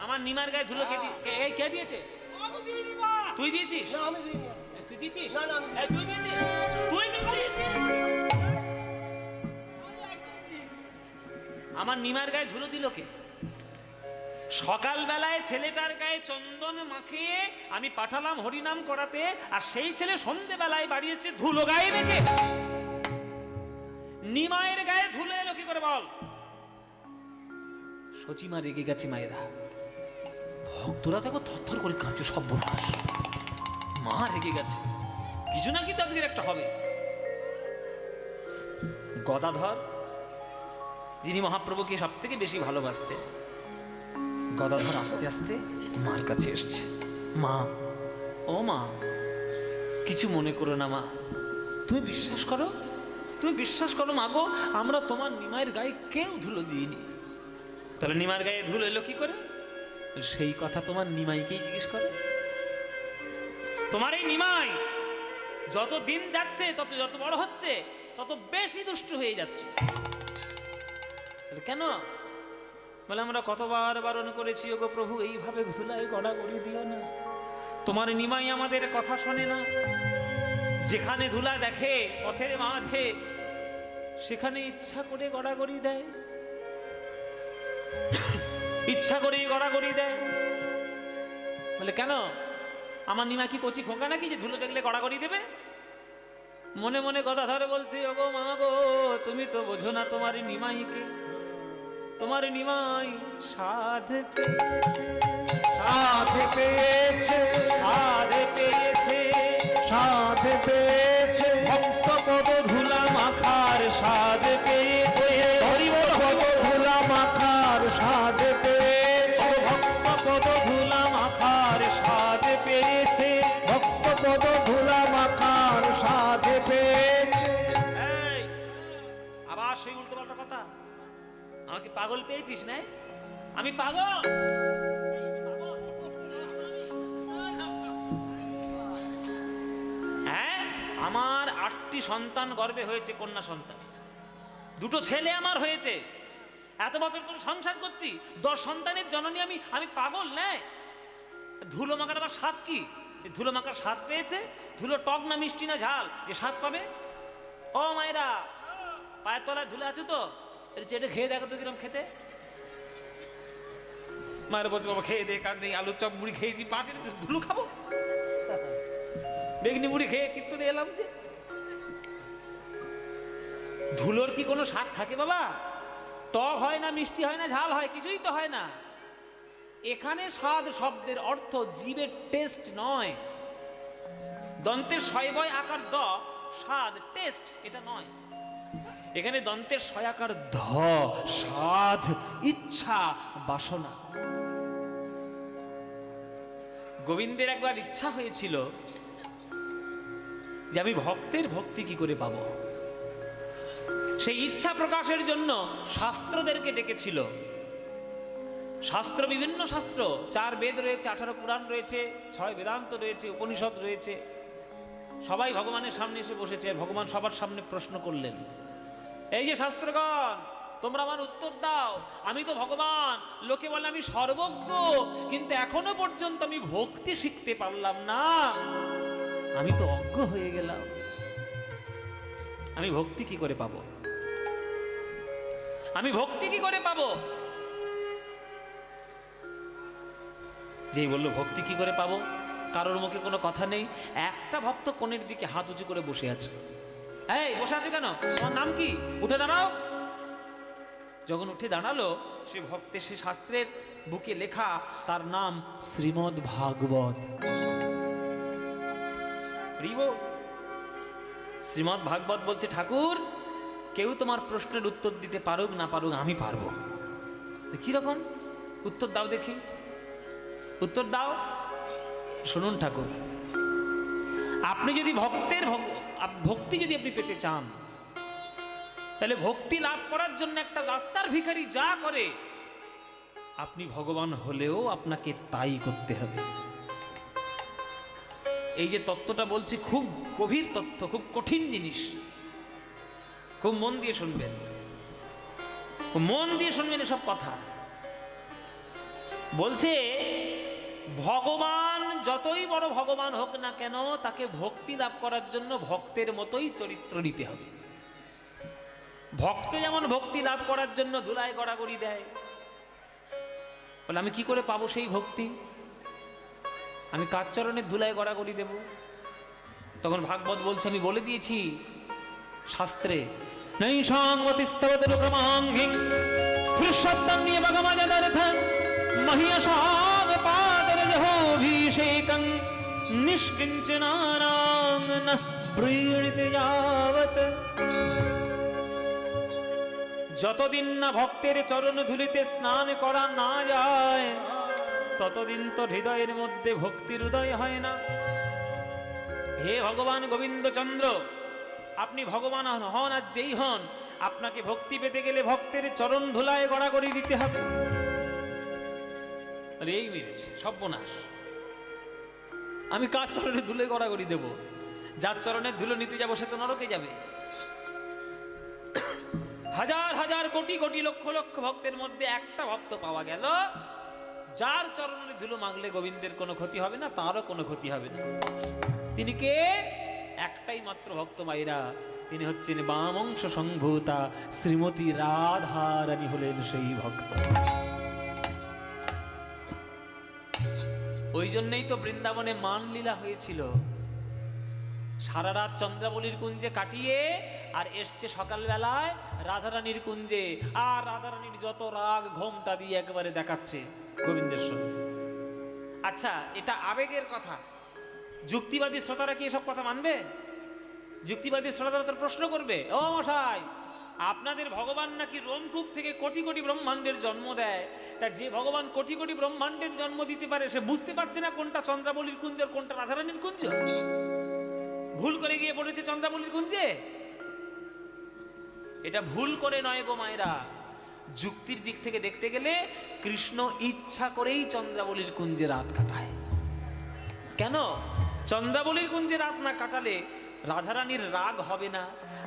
আমার নিমার গায়ে ধুলো কে দিয়েছে? তুই দিয়েছিস? না আমি দিইনি। তুই দিয়েছিস? না, না, আমি দিইনি। তুই দিয়েছিস? তুই দিয়েছিস? আমার নিমার গায়ে ধুলো দিল কে? সকালবেলায় ছেলেটার গায়ে চন্দন মাখিয়ে আমি পাঠালাম হরিনাম করাতে, আর সেই ছেলে সন্ধেবেলায় বাড়ি এসে ধুলো গায়ে রেখে। নিমায়ের গায়ে ধুলো এলো কি করে বল? সচিমা রেগে গেছে। মায়েরা ভক্তরা দেখো থরথর করে কাঁপছে, সব বনাস। মা রেগে গেছে, কিছু না কিছু আজকের একটা হবে। গদাধর, যিনি মহাপ্রভুকে সব থেকে বেশি ভালোবাসতেন, গদাধর আস্তে আস্তে মার কাছে এসছে। মা, ও মা, কিছু মনে করো না মা, তুমি বিশ্বাস করো, তুমি বিশ্বাস করো মা গো, আমরা তোমার নিমাইয়ের গায়ে কেউ ধুলো দিইনি। তাহলে নিমার গায়ে ধুলো এলো কি করে? সেই কথা তোমার নিমাইকেই জিজ্ঞেস করো। তোমার এই নিমাই যত দিন যাচ্ছে, তত যত বড় হচ্ছে, তত বেশি দুষ্ট হয়ে যাচ্ছে। কেন? বলে আমরা কতবার বারণ করেছি, ওগো প্রভু এইভাবে ধুলায় গড়াগড়ি দিও না। তোমার নিমাই আমাদের কথা শোনে না। যেখানে ধুলা দেখে পথের মাঝে, সেখানে ইচ্ছা করে গড়াগড়ি দেয়, ইচ্ছা করেই গড়াগড়ি দেয়। বলে কেন? আমার নিমা কি কচি খোকা নাকি যে ধুলো দেখলে গড়াগড়ি দেবে? মনে মনে গদাধর বলছে, ওগো মা গো, তুমি তো বোঝো না তোমার নিমাইকে। তোমার নিমাই সাধ পেয়েছে, সাধ পেয়েছে, সাধ পেয়েছে, সাধ পেয়েছে, ভক্ত পদ ধুলা মাখার স্বাদ পেয়েছে। হরিবল পদ ধুলা মাখার স্বাদ পেয়েছে, ভক্ত পদ ধুলা মাখার স্বাদ পেয়েছে। ভক্ত পদ ধুলা মাখার স্বাদ পেয়েছে। এই, আবার সেই উল্টো পাল্টা কথা। আমাকে পাগল পেয়েছিস না? আমি পাগল? হ্যাঁ, আমার 8টি সন্তান গর্ভে হয়েছে, কন্যা সন্তান। 2টো ছেলে আমার হয়েছে। এত বছর করে সংসার করছি, 10 সন্তানের জননী আমি। আমি পাগল না? ধুলো মাখার আবার স্বাদ কি? ধুলো মাখার স্বাদ পেয়েছে। ধুলো টক না মিষ্টি না ঝাল যে স্বাদ পাবে? ও মায়েরা, পায়ের তলায় ধুলে আছে তো, চেটে খেয়ে দেখো তো কিরম খেতে। মায়ের বলছে, বাবা খেয়ে দে, কাক নেই, আলুর চপ মুড়ি খেয়েছি, 5 ধুলো খাবো? বেগনি মুড়ি খেয়ে কীর্তনে এলাম যে। ধুলোর কি কোনো স্বাদ থাকে বাবা? টক হয় না, মিষ্টি হয় না, ঝাল হয়, কিছুই তো হয় না। এখানে স্বাদ শব্দের অর্থ জীবের টেস্ট নয়। দন্তের শয়বয় আকার দ, স্বাদ টেস্ট এটা নয়। এখানে দন্তের শয়াকার ধ, স্বাদ, ইচ্ছা, বাসনা। গোবিন্দের একবার ইচ্ছা হয়েছিল যে আমি ভক্তের ভক্তি কি করে পাবো। সেই ইচ্ছা প্রকাশের জন্য শাস্ত্রদেরকে ডেকেছিল। শাস্ত্র, বিভিন্ন শাস্ত্র, 4 বেদ রয়েছে, 18 পুরাণ রয়েছে, 6 বেদান্ত রয়েছে, উপনিষদ রয়েছে। সবাই ভগবানের সামনে এসে বসেছে। ভগবান সবার সামনে প্রশ্ন করলেন, এই যে শাস্ত্রগণ, তোমরা আমার উত্তর দাও। আমি তো ভগবান, লোকে বলে আমি সর্বজ্ঞ, কিন্তু এখনো পর্যন্ত আমি ভক্তি শিখতে পারলাম না। আমি তো অজ্ঞ হয়ে গেলাম। আমি ভক্তি কি করে পাবো? আমি ভক্তি কি করে পাবো? যেই বললো ভক্তি কি করে পাবো, কারোর মুখে কোনো কথা নেই। একটা ভক্ত কোণের দিকে হাত উঁচু করে বসে আছে। এই বসে আছে কেন? তোমার নাম কি? উঠে দাঁড়াও। যখন উঠে দাঁড়ালো, সে ভক্তের, সে শাস্ত্রের বুকে লেখা, তার নাম শ্রীমদ্ ভাগবত। শ্রীমদ্ ভাগবত বলছে, ঠাকুর, কেউ তোমার প্রশ্নের উত্তর দিতে পারুক না পারুক, আমি পারবো। কি রকম উত্তর দাও দেখি, উত্তর দাও। শুনুন ঠাকুর, আপনি যদি ভক্তি যদি আপনি পেতে চান, তাহলে ভক্তি লাভ করার জন্য একটা রাস্তার ভিখারি যা করে, আপনি ভগবান হলেও আপনাকে তাই করতে হবে। এই যে তত্ত্বটা বলছি, খুব গভীর তত্ত্ব, খুব কঠিন জিনিস। খুব মন দিয়ে শুনবেন, মন দিয়ে শুনবেন এসব কথা। বলছে ভগবান যতই বড় ভগবান হোক না কেন, তাকে ভক্তি লাভ করার জন্য ভক্তের মতোই চরিত্র নিতে হবে। ভক্ত যেমন ভক্তি লাভ করার জন্য ধুলায় গড়াগড়ি দেয়, বলে আমি কি করে পাবো সেই ভক্তি, আমি কার চরণের ধুলায় গড়াগড়ি দেব? তখন ভাগবত বলছে, আমি বলে দিয়েছি শাস্ত্রে, নৈষাংমতিস্তবদরুক্রমাঙ্গিং স্পৃশত্তং নিয়মগমযদর্থং মহীয়সাং পাদরজহোভিষেকং নিষ্কিঞ্চনানাং নঃ প্രീণিতে যাবৎ। যতদিন না ভক্তের চরণ ধুলিতে স্নান করা না যায়, ততদিন তো হৃদয়ের মধ্যে ভক্তির উদয় হয় না। হে ভগবান গোবিন্দচন্দ্র, আপনি ভগবান হন আর যেই হন, আপনাকে ভক্তি পেতে গেলে ভক্তের চরণ ধুলায় গড়াগড়ি দিতে হবে। এই মেরেছে সর্বনাশ, আমি কার চরণে ধুলে গড়াগড়ি দেব? যার চরণের ধুলো নিতে যাবো সে তো নরকে যাবে। হাজার হাজার কোটি কোটি লক্ষ লক্ষ ভক্তের মধ্যে একটা ভক্ত পাওয়া গেল, যার চরণে ধুলো মাগলে গোবিন্দের কোনো ক্ষতি হবে না, তারও কোনো ক্ষতি হবে না। তিনি কে? একটাই মাত্র ভক্ত মায়েরা, তিনি হচ্ছেন বামংশ সংভূতা শ্রীমতী রাধারানী, হলেন সেই ভক্ত। ওই জন্যই তো বৃন্দাবনে মান লীলা হয়েছিল। সারা রাত চন্দ্রাবলীর কুঞ্জে কাটিয়ে আর এসছে সকালবেলায় রাধারানীর কুঞ্জে, আর রাধারানীর যত রাগ ঘোমটা দিয়ে একেবারে দেখাচ্ছে গোবিন্দের সঙ্গে। আচ্ছা, এটা আবেগের কথা, যুক্তিবাদী শ্রোতারা কি এসব কথা মানবে? যুক্তিবাদী শ্রোতারা তো প্রশ্ন করবে, ও মশাই, আপনাদের ভগবান নাকি রোমকূপ থেকে কোটি কোটি ব্রহ্মাণ্ডের জন্ম দেয়, তা যে ভগবান কোটি কোটি ব্রহ্মাণ্ডের জন্ম দিতে পারে, সে বুঝতে পারছে না কোনটা চন্দ্রাবলীর কুঞ্জ আর কোনটা রাধারানীর কুঞ্জ? ভুল করে গিয়ে পড়েছে চন্দ্রাবলীর কুঞ্জে। এটা ভুল করে নয় গো মায়েরা, যুক্তির দিক থেকে দেখতে গেলে কৃষ্ণ ইচ্ছা করেই চন্দ্রাবলীর কুঞ্জে রাত কাটায়। কেন? চন্দ্রাবলীর কুঞ্জে রাত না কাটালে রাধারানীর রাগ হবে না,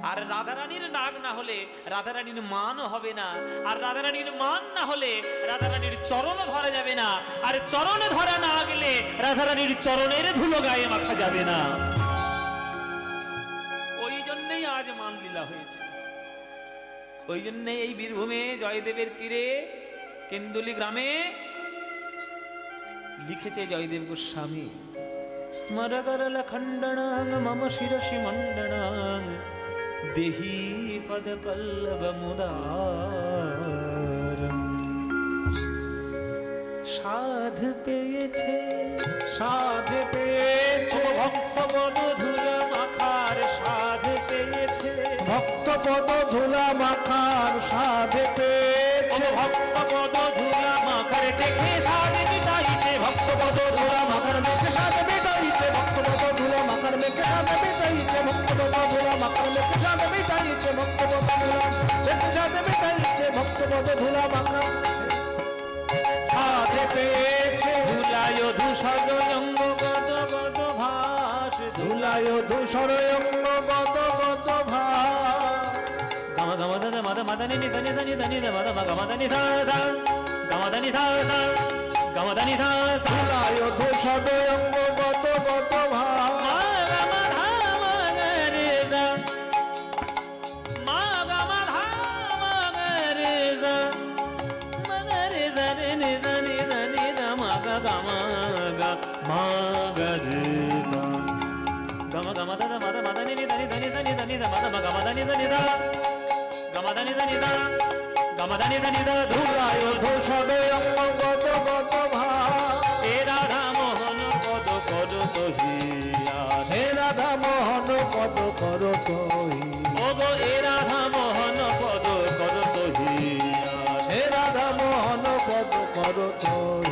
আর রাধারানীর রাগ না হলে রাধারানীর মানও হবে না, আর রাধারানীর মান না হলে রাধারানীর চরণও ধরা যাবে না, আর চরণে ধরা না গেলে রাধারানীর চরণের ধুলো গায়ে মাখা যাবে না। ওই জন্যই আজ মান লীলা হয়েছে। ওই জন্যই এই বীরভূমে জয়দেবের তীরে কেন্দুলি গ্রামে লিখেছে জয়দেব গোস্বামী, স্মরগরল খণ্ডনাং মম শিরসি মণ্ডনাং দেহি পদ পল্লব মুদার। সাধ পেয়েছে, সাধ পেয়েছে ভক্ত পদ ধুলা মাখার সাধ পেয়েছে, ভক্ত পদ ধুলা মাখার সাধ পেয়েছে, ভক্ত পদ ধুলা মাখার দেখে সাধ মিটাইছে, ভক্ত পদ ধুলা মাখার মেঘে সাধ মিটাইছে, ভক্ত পদ ধুলা মাখার মেঘে সাধ মিটাইছে, ভক্ত পদ ধুলা মাখার মেঘে সাধ মিটাইছে, ভক্ত পদ ধুলা মেঘে সাধ মিটাইছে, ভক্ত পদ ধুলা মাখার সাধ পেয়েছে। ধুলায় ধূসর অঙ্গ গদ গদ ভাস, ধুলায় ধূসর অঙ্গ গদ গদ ভাস। গম গম দদ মদ মদনি নি ধনি ধনি ধনি দ মদ গম ধনি ধা ধা গম ধনি ধা ধা গম ধনি ধা ধা। ধুলায় ধূসর অঙ্গ গদ গদ ভাস। ধুলায় ধূসর অঙ্গ গদ গদ ভাস। হে রাধা মোহন পদ পদ কহিয়া, হে রাধা মোহন পদ কর কই, ও গো এ রাধা মোহন পদ পদ কহিয়া, হে রাধা মোহন পদ কর কই।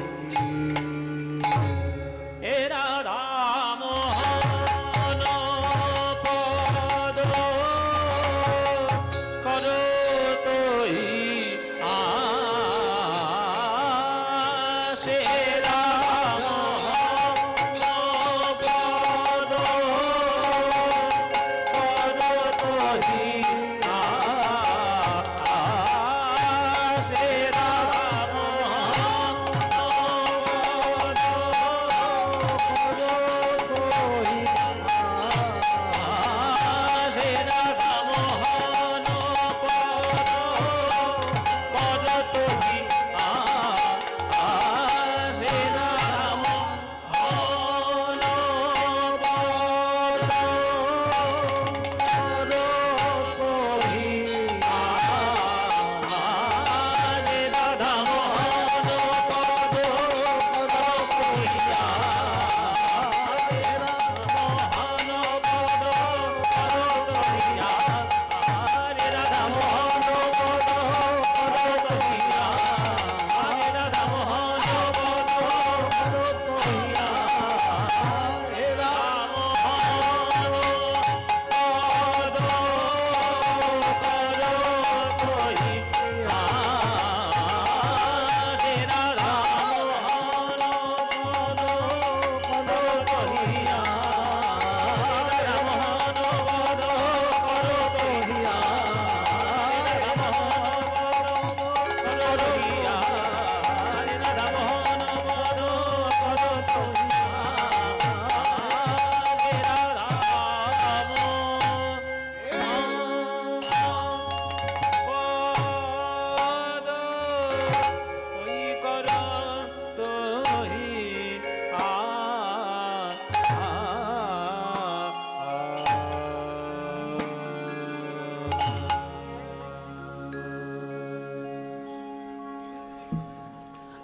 হে রাধা মোহন পদ কর তহি আসে, রাম পদ কর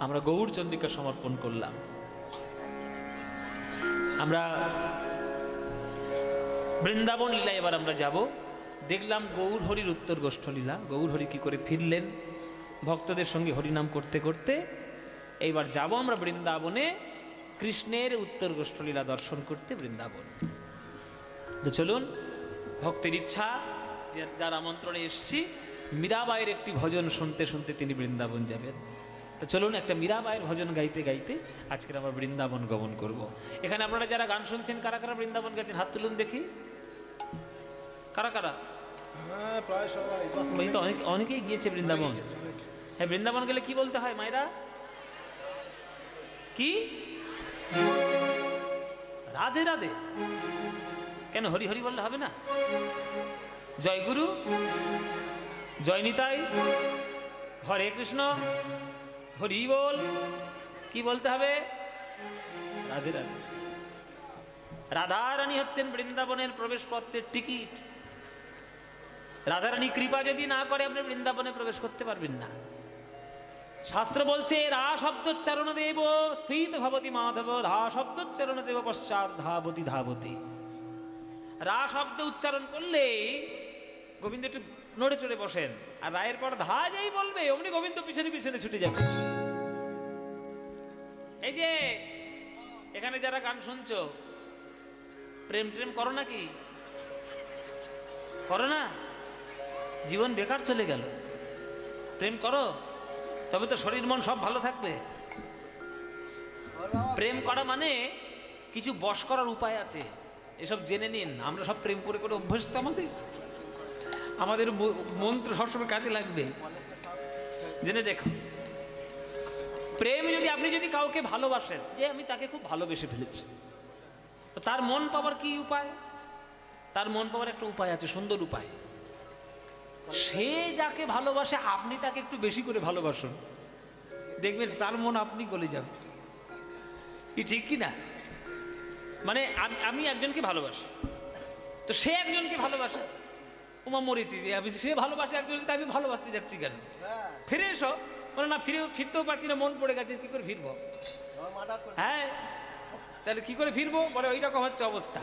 আমরা গৌরচন্দ্রিকা সমর্পণ করলাম। আমরা বৃন্দাবন লীলা এবার আমরা যাব। দেখলাম গৌর হরির উত্তর গোষ্ঠ লীলা, গৌর হরি কি করে ফিরলেন ভক্তদের সঙ্গে হরিনাম করতে করতে। এইবার যাব আমরা বৃন্দাবনে কৃষ্ণের উত্তর গোষ্ঠ লীলা দর্শন করতে বৃন্দাবন। তো চলুন, ভক্তের ইচ্ছা, যার আমন্ত্রণে এসছি, মীরাবাইয়ের একটি ভজন শুনতে শুনতে তিনি বৃন্দাবন যাবেন। তো চলুন, একটা মীরাবাইয়ের ভজন গাইতে গাইতে আজকের আমরা বৃন্দাবন গমন করব। এখানে আপনারা যারা গান শুনছেন, কারা কারা বৃন্দাবন গেছেন হাত তুলুন দেখি। কারা কারা? হ্যাঁ, প্রায় সবাই। এই তো অনেকেই গিয়েছে বৃন্দাবন। হ্যাঁ, বৃন্দাবন গেলে কি বলতে হয় মায়েরা? কি? রাধে রাধে। কেন হরি হরি বললে হবে না? জয় গুরু, জয় নিতাই, হরে কৃষ্ণ, হরি বল, কি বলতে হবে? রাধে রাধে। রাধারানী হচ্ছেন বৃন্দাবনের প্রবেশপত্রের টিকিট। রাধারানী কৃপা যদি না করে আপনি বৃন্দাবনে প্রবেশ করতে পারবেন না। শাস্ত্র বলছে রা শব্দোচ্চারণ দেব স্ফীত ভবতি মাধব, ধা শব্দোচ্চারণ দেব পশ্চাৎ ধাবতি ধাবতি। রা শব্দ উচ্চারণ করলে গোবিন্দ একটু নড়ে চড়ে বসেন, আর রায়ের পর ধা যেই বলবে অমনি গোবিন্দ পিছনে পিছনে ছুটে যাবে। এই যে এখানে যারা গান শুনছো, প্রেম ট্রেম করো নাকি? করো না? জীবন বেকার চলে গেল। প্রেম করো, তবে তো শরীর মন সব ভালো থাকবে। প্রেম করা মানে কিছু বশ করার উপায় আছে, এসব জেনে নিন। আমরা সব প্রেম করে করে অভ্যস্ত, আমাদের মন্ত্র সবসময় কাজে লাগবে, জেনে দেখো। প্রেম যদি আপনি যদি কাউকে ভালোবাসেন, যে আমি তাকে খুব ভালোবেসে ফেলেছি, তো তার মন পাওয়ার কি উপায়? তার মন পাওয়ার একটা উপায় আছে, সুন্দর উপায়। সে যাকে ভালোবাসে আপনি তাকে একটু বেশি করে ভালোবাসুন, দেখবেন তার মন আপনি গলে যাবে। কি ঠিক কি না? মানে আমি একজনকে ভালোবাসি, তো সে একজনকে ভালোবাসে, ওমা মরেছি যে আমি, সে ভালোবাসে একজনকে, আমি ভালোবাসতে যাচ্ছি কেন? ফিরে এসো। মানে না, ফিরতেও পারছি না, মন পড়ে গেছে, কি করে ফিরবো? হ্যাঁ, তাহলে কি করে ফিরবো? বলে ওই রকম হচ্ছে অবস্থা।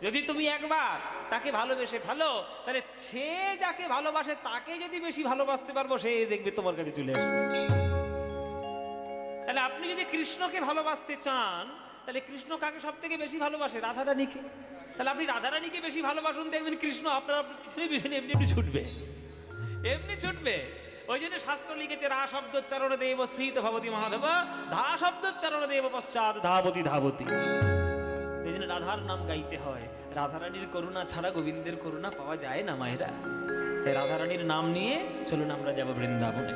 যদি তুমি একবার তাকে ভালোবেসে ফেলো, তাহলে সে যাকে ভালোবাসে তাকে যদি বেশি ভালোবাসতে পারবো, সে দেখবে তোমার কাছে চলে আসবে। তাহলে আপনি যদি কৃষ্ণকে ভালোবাসতে চান, তাহলে কৃষ্ণ কাকে সব থেকে বেশি ভালোবাসে? রাধারানীকে। তাহলে আপনি রাধারানীকে বেশি ভালোবাসুন, দেখবেন কৃষ্ণ আপনার পিছনে পিছনে এমনি এমনি ছুটবে, এমনি ছুটবে। ওই জন্য শাস্ত্র লিখেছে রা শব্দোচ্চারণ দেব স্ফীত ভবতি মাধব, ধা শব্দোচ্চারণ দেব পশ্চাৎ ধাবতি ধাবতি। সেই জন্য রাধার নাম গাইতে হয়। রাধারানীর করুণা ছাড়া গোবিন্দের করুণা পাওয়া যায় না মায়েরা। তাই রাধারানীর নাম নিয়ে চলুন আমরা যাব বৃন্দাবনে।